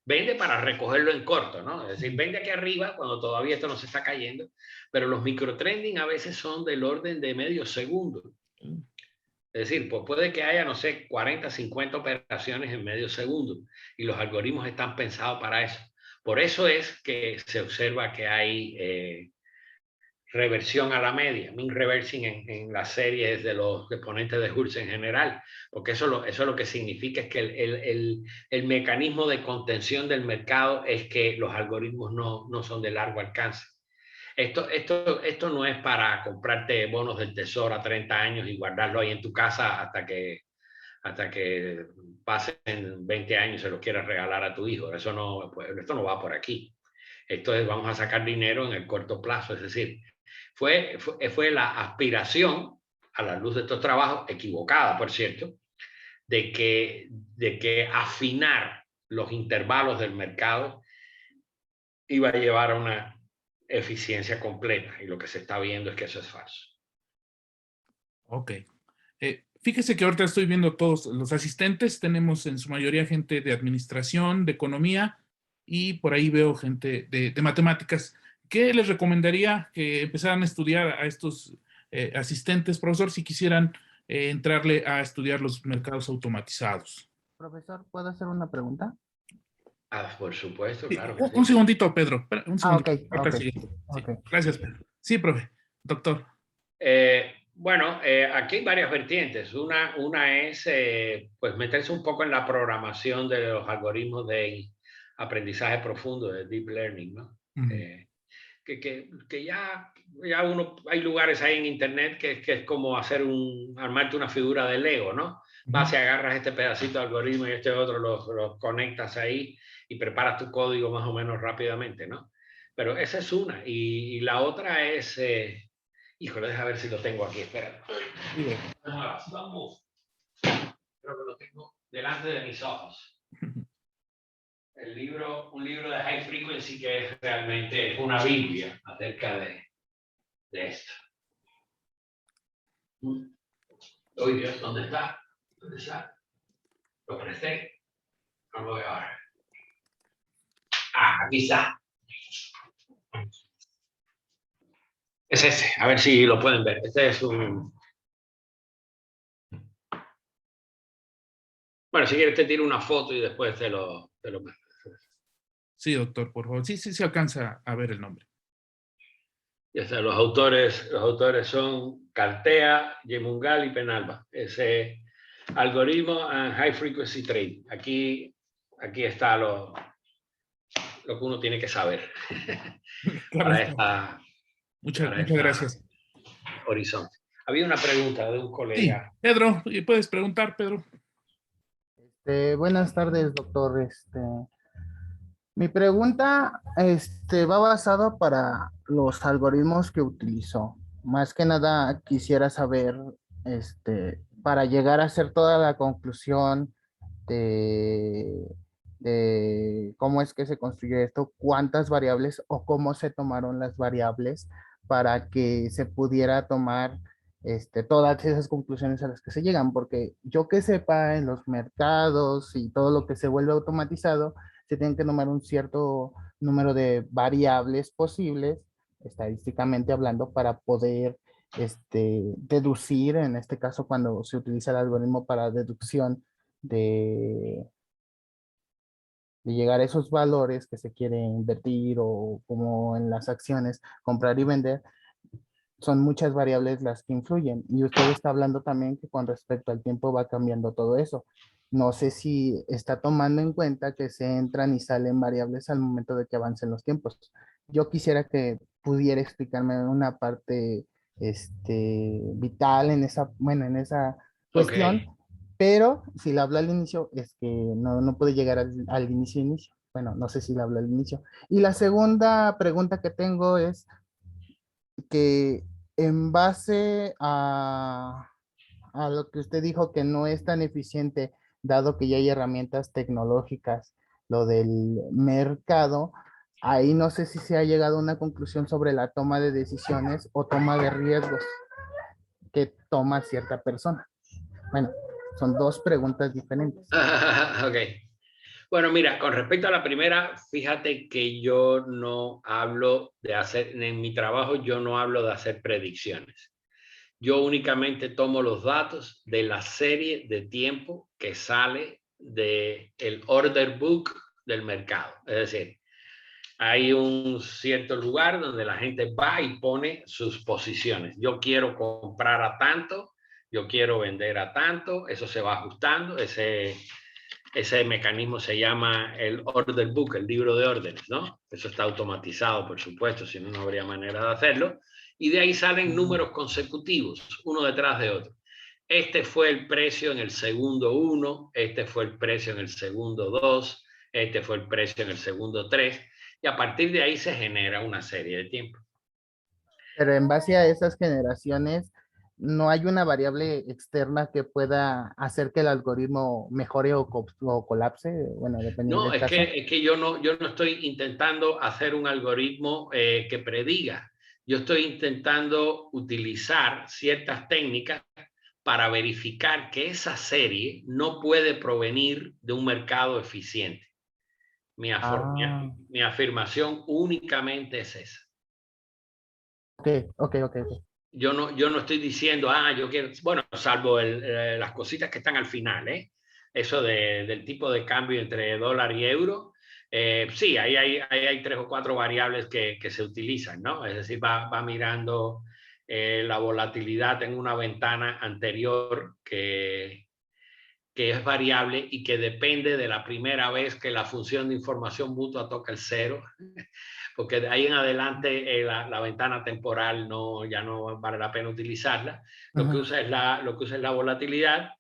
Vende para recogerlo en corto, ¿no? Es decir, vende aquí arriba cuando todavía esto no se está cayendo. Pero los microtrending a veces son del orden de medio segundo. Es decir, pues puede que haya, no sé, 40, 50 operaciones en medio segundo. Y los algoritmos están pensados para eso. Por eso es que se observa que hay reversión a la media, mean reversing en las series de los exponentes de Hurst en general, porque eso es lo que significa es que el mecanismo de contención del mercado es que los algoritmos no son de largo alcance. Esto no es para comprarte bonos del tesoro a 30 años y guardarlo ahí en tu casa hasta que pasen 20 años y se los quieras regalar a tu hijo. Esto no va por aquí. Esto es, vamos a sacar dinero en el corto plazo. Es decir, fue la aspiración, a la luz de estos trabajos, equivocada, por cierto, de que afinar los intervalos del mercado iba a llevar a una eficiencia completa. Y lo que se está viendo es que eso es falso. Ok. Fíjese que ahorita estoy viendo todos los asistentes. Tenemos en su mayoría gente de administración, de economía, y por ahí veo gente de matemáticas. ¿Qué les recomendaría que empezaran a estudiar a estos asistentes, profesor, si quisieran entrarle a estudiar los mercados automatizados? Profesor, ¿puedo hacer una pregunta? Por supuesto, Sí, claro que un sí. segundito, Pedro. Un segundito. Ok, Ahorita ok, sigue. Sí, ok. gracias, Pedro. Sí, profe. Doctor. Bueno, aquí hay varias vertientes. Una es pues meterse un poco en la programación de los algoritmos de aprendizaje profundo, de deep learning, ¿no? Que ya hay lugares ahí en internet que es como armarte una figura de Lego, ¿no? Vas y agarras este pedacito de algoritmo y este otro los conectas ahí y preparas tu código más o menos rápidamente, ¿no? Pero esa es una. Y la otra es, híjole, déjame ver si lo tengo aquí, espera. Vamos. Creo que lo tengo delante de mis ojos. Un libro de High Frequency que es realmente una biblia acerca de esto. Oh, Dios, ¿dónde está? ¿Dónde está? Lo presté. No lo veo ahora. Aquí está. Es ese. A ver si lo pueden ver. Este es un... Bueno, si quieres te tiro una foto y después te lo mando. Sí, doctor, por favor. Sí, se alcanza a ver el nombre. Ya está, los autores son Cartea, Yemungal y Penalba. Ese algoritmo and high frequency trading. Aquí está lo que uno tiene que saber para muchas gracias. Horizonte. Había una pregunta de un colega. Sí, Pedro, ¿puedes preguntar, Pedro? Buenas tardes, doctor. Mi pregunta va basado para los algoritmos que utilizó. Más que nada quisiera saber, para llegar a hacer toda la conclusión de, de cómo es que se construyó esto, cuántas variables o cómo se tomaron las variables para que se pudiera tomar todas esas conclusiones a las que se llegan, porque yo que sepa en los mercados y todo lo que se vuelve automatizado, se tienen que tomar un cierto número de variables posibles, estadísticamente hablando, para poder deducir, en este caso cuando se utiliza el algoritmo para deducción de llegar a esos valores que se quiere invertir o como en las acciones, comprar y vender, son muchas variables las que influyen. Y usted está hablando también que con respecto al tiempo va cambiando todo eso. No sé si está tomando en cuenta que se entran y salen variables al momento de que avancen los tiempos. Yo quisiera que pudiera explicarme una parte vital en esa cuestión, Okay. pero si la habla al inicio, es que no puede llegar al inicio. Bueno, no sé si la habla al inicio. Y la segunda pregunta que tengo es que en base a lo que usted dijo, que no es tan eficiente, dado que ya hay herramientas tecnológicas, lo del mercado, ahí no sé si se ha llegado a una conclusión sobre la toma de decisiones o toma de riesgos que toma cierta persona. Bueno, son dos preguntas diferentes. Ok. Bueno, mira, con respecto a la primera, fíjate que yo no hablo en mi trabajo yo no hablo de hacer predicciones. Yo únicamente tomo los datos de la serie de tiempo que sale del order book del mercado. Es decir, hay un cierto lugar donde la gente va y pone sus posiciones. Yo quiero comprar a tanto, yo quiero vender a tanto, eso se va ajustando, ese mecanismo se llama el order book, el libro de órdenes, ¿no? Eso está automatizado, por supuesto, si no, no habría manera de hacerlo. Y de ahí salen números consecutivos, uno detrás de otro. Este fue el precio en el segundo 1, este fue el precio en el segundo 2, este fue el precio en el segundo 3, y a partir de ahí se genera una serie de tiempo. Pero en base a esas generaciones, no hay una variable externa que pueda hacer que el algoritmo mejore o colapse, bueno, dependiendo No, del caso. es que yo no estoy intentando hacer un algoritmo que prediga. Yo estoy intentando utilizar ciertas técnicas para verificar que esa serie no puede provenir de un mercado eficiente. Ah, Mi afirmación únicamente es esa. ok, ok, ok, ok. Yo no estoy diciendo, yo quiero, bueno, salvo las cositas que están al final, ¿eh? Eso del tipo de cambio entre dólar y euro. Sí, ahí hay 3 o 4 variables que se utilizan, ¿no? Es decir, va mirando la volatilidad en una ventana anterior que es variable y que depende de la primera vez que la función de información mutua toca el 0, porque de ahí en adelante la ventana temporal ya no vale la pena utilizarla. Lo que usa es la volatilidad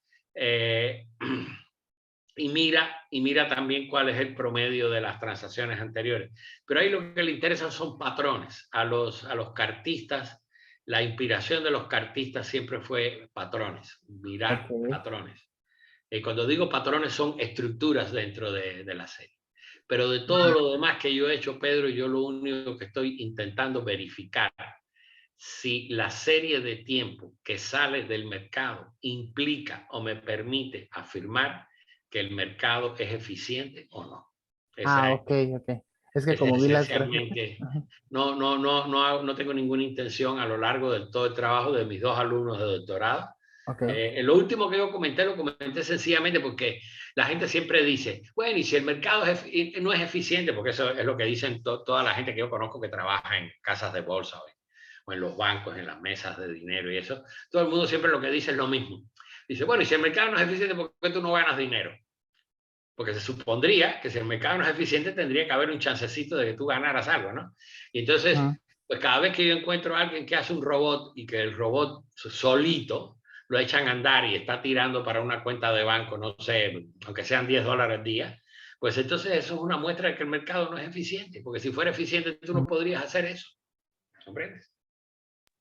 y mira también cuál es el promedio de las transacciones anteriores. Pero ahí lo que le interesa son patrones. A los cartistas, la inspiración de los cartistas siempre fue patrones, mirar Ok. patrones. Cuando digo patrones son estructuras dentro de la serie. Pero de todo lo demás que yo he hecho, Pedro, yo lo único que estoy intentando verificar si la serie de tiempo que sale del mercado implica o me permite afirmar que el mercado es eficiente o no. Ah, Esa ok, ok. Es que es como vi las gráficas. esencialmente. No tengo ninguna intención a lo largo de todo el trabajo de mis 2 alumnos de doctorado. Ok. Lo último que yo comenté, lo comenté sencillamente porque la gente siempre dice, bueno, y si el mercado no es eficiente, porque eso es lo que dicen toda la gente que yo conozco que trabaja en casas de bolsa o en los bancos, en las mesas de dinero y eso, todo el mundo siempre lo que dice es lo mismo. Dice, bueno, y si el mercado no es eficiente, ¿por qué tú no ganas dinero? Porque se supondría que si el mercado no es eficiente, tendría que haber un chancecito de que tú ganaras algo, ¿no? Y entonces, pues cada vez que yo encuentro a alguien que hace un robot y que el robot solito lo echan a andar y está tirando para una cuenta de banco, no sé, aunque sean $10 al día, pues entonces eso es una muestra de que el mercado no es eficiente, porque si fuera eficiente tú no podrías hacer eso. ¿Comprendes?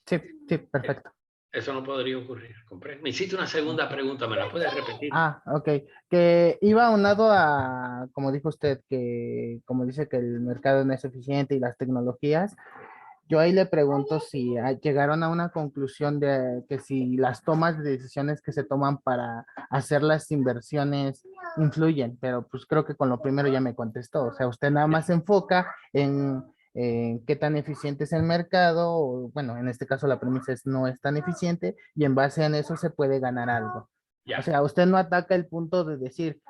Sí, sí, perfecto. Eso no podría ocurrir. ¿Comprendes? Me hiciste una segunda pregunta, ¿me la puedes repetir? Ah, ok. Que iba aunado a, como dijo usted, que como dice que el mercado no es eficiente y las tecnologías, yo ahí le pregunto si llegaron a una conclusión de que si las tomas de decisiones que se toman para hacer las inversiones influyen, pero pues creo que con lo primero ya me contestó. O sea, usted nada más se enfoca en qué tan eficiente es el mercado, o bueno, en este caso la premisa es no es tan eficiente y en base en eso se puede ganar algo. O Ya. sea, usted no ataca el punto de decir,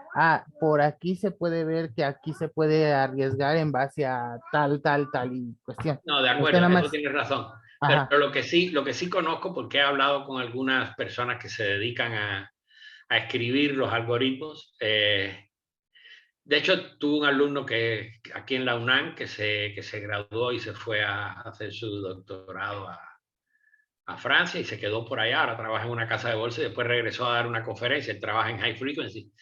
por aquí se puede ver que aquí se puede arriesgar en base a tal, tal, tal y cuestión. No, de Usted acuerdo, nada eso más, tienes razón. Pero ajá, lo que sí conozco, porque he hablado con algunas personas que se dedican a escribir los algoritmos. De hecho, tuve un alumno que aquí en la UNAM que se graduó y se fue a hacer su doctorado a Francia y se quedó por allá. Ahora trabaja en una casa de bolsa y después regresó a dar una conferencia. Él trabaja en High Frequency.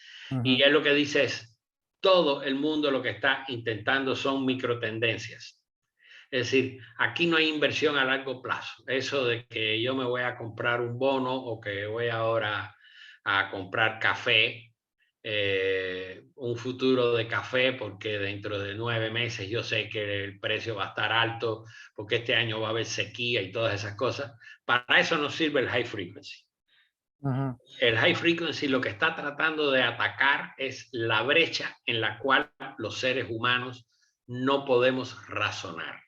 Y ujú, él lo que dice es, todo el mundo lo que está intentando son microtendencias. Es decir, aquí no hay inversión a largo plazo. Eso de que yo me voy a comprar un bono o que voy ahora a comprar café, un futuro de café, porque dentro de 9 meses yo sé que el precio va a estar alto, porque este año va a haber sequía y todas esas cosas. Para eso no sirve el high frequency. ujú. El high frequency lo que está tratando de atacar es la brecha en la cual los seres humanos no podemos razonar,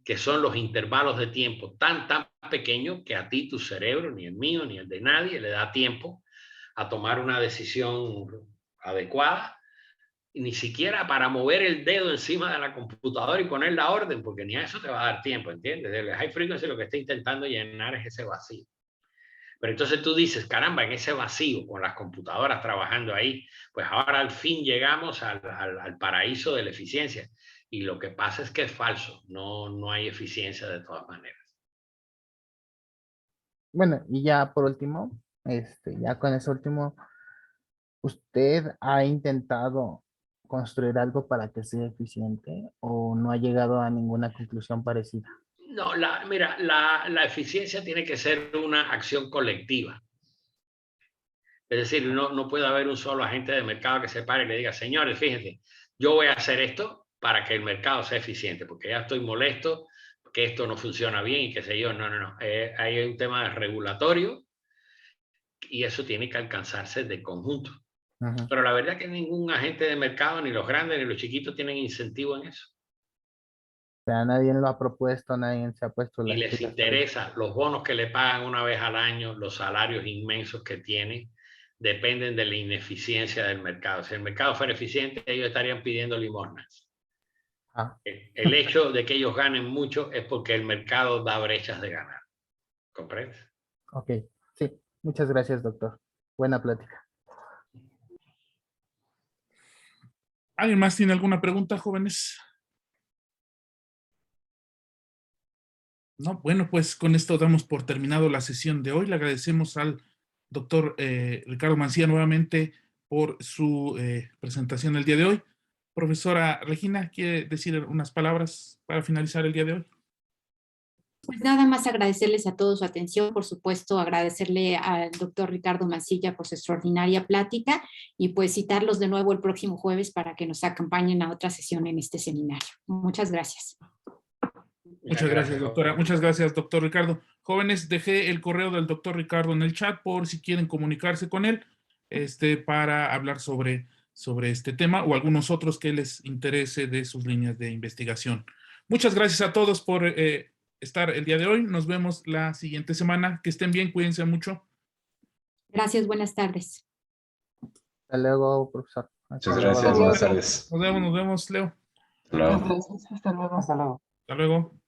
que son los intervalos de tiempo tan pequeños que a ti, tu cerebro, ni el mío, ni el de nadie, le da tiempo a tomar una decisión adecuada ni siquiera para mover el dedo encima de la computadora y poner la orden, porque ni a eso te va a dar tiempo, ¿entiendes? El high frequency lo que está intentando llenar es ese vacío. Pero entonces tú dices, caramba, en ese vacío, con las computadoras trabajando ahí, pues ahora al fin llegamos al paraíso de la eficiencia. Y lo que pasa es que es falso, no hay eficiencia de todas maneras. Bueno, y ya por último, ya con eso último, ¿usted ha intentado construir algo para que sea eficiente o no ha llegado a ninguna conclusión parecida? No, mira, la eficiencia tiene que ser una acción colectiva. Es decir, no puede haber un solo agente de mercado que se pare y le diga, señores, fíjense, yo voy a hacer esto para que el mercado sea eficiente, porque ya estoy molesto, que esto no funciona bien y qué sé yo. No. Hay un tema regulatorio y eso tiene que alcanzarse de conjunto. Ajá. Pero la verdad es que ningún agente de mercado, ni los grandes ni los chiquitos, tienen incentivo en eso. O sea, nadie lo ha propuesto, nadie se ha puesto Y las les pilas. interesa los bonos que le pagan una vez al año, los salarios inmensos que tienen, dependen de la ineficiencia del mercado. Si el mercado fuera eficiente, ellos estarían pidiendo limosnas. Ah, El hecho de que ellos ganen mucho es porque el mercado da brechas de ganar. ¿Comprendes? ok, sí. Muchas gracias, doctor. Buena plática. ¿Alguien más tiene alguna pregunta, jóvenes? No, bueno, pues con esto damos por terminado la sesión de hoy. Le agradecemos al doctor Ricardo Mancilla nuevamente por su presentación el día de hoy. Profesora Regina, ¿quiere decir unas palabras para finalizar el día de hoy? Pues nada más agradecerles a todos su atención, por supuesto, agradecerle al doctor Ricardo Mancilla por su extraordinaria plática y pues citarlos de nuevo el próximo jueves para que nos acompañen a otra sesión en este seminario. Muchas gracias. Muchas gracias, doctora. Muchas gracias, doctor Ricardo. Jóvenes, dejé el correo del doctor Ricardo en el chat por si quieren comunicarse con él para hablar sobre este tema o algunos otros que les interese de sus líneas de investigación. Muchas gracias a todos por estar el día de hoy. Nos vemos la siguiente semana. Que estén bien, cuídense mucho. Gracias, buenas tardes. Hasta luego, profesor. Muchas gracias, buenas tardes. Nos vemos, Leo. Hasta luego. Gracias, hasta luego. Hasta luego.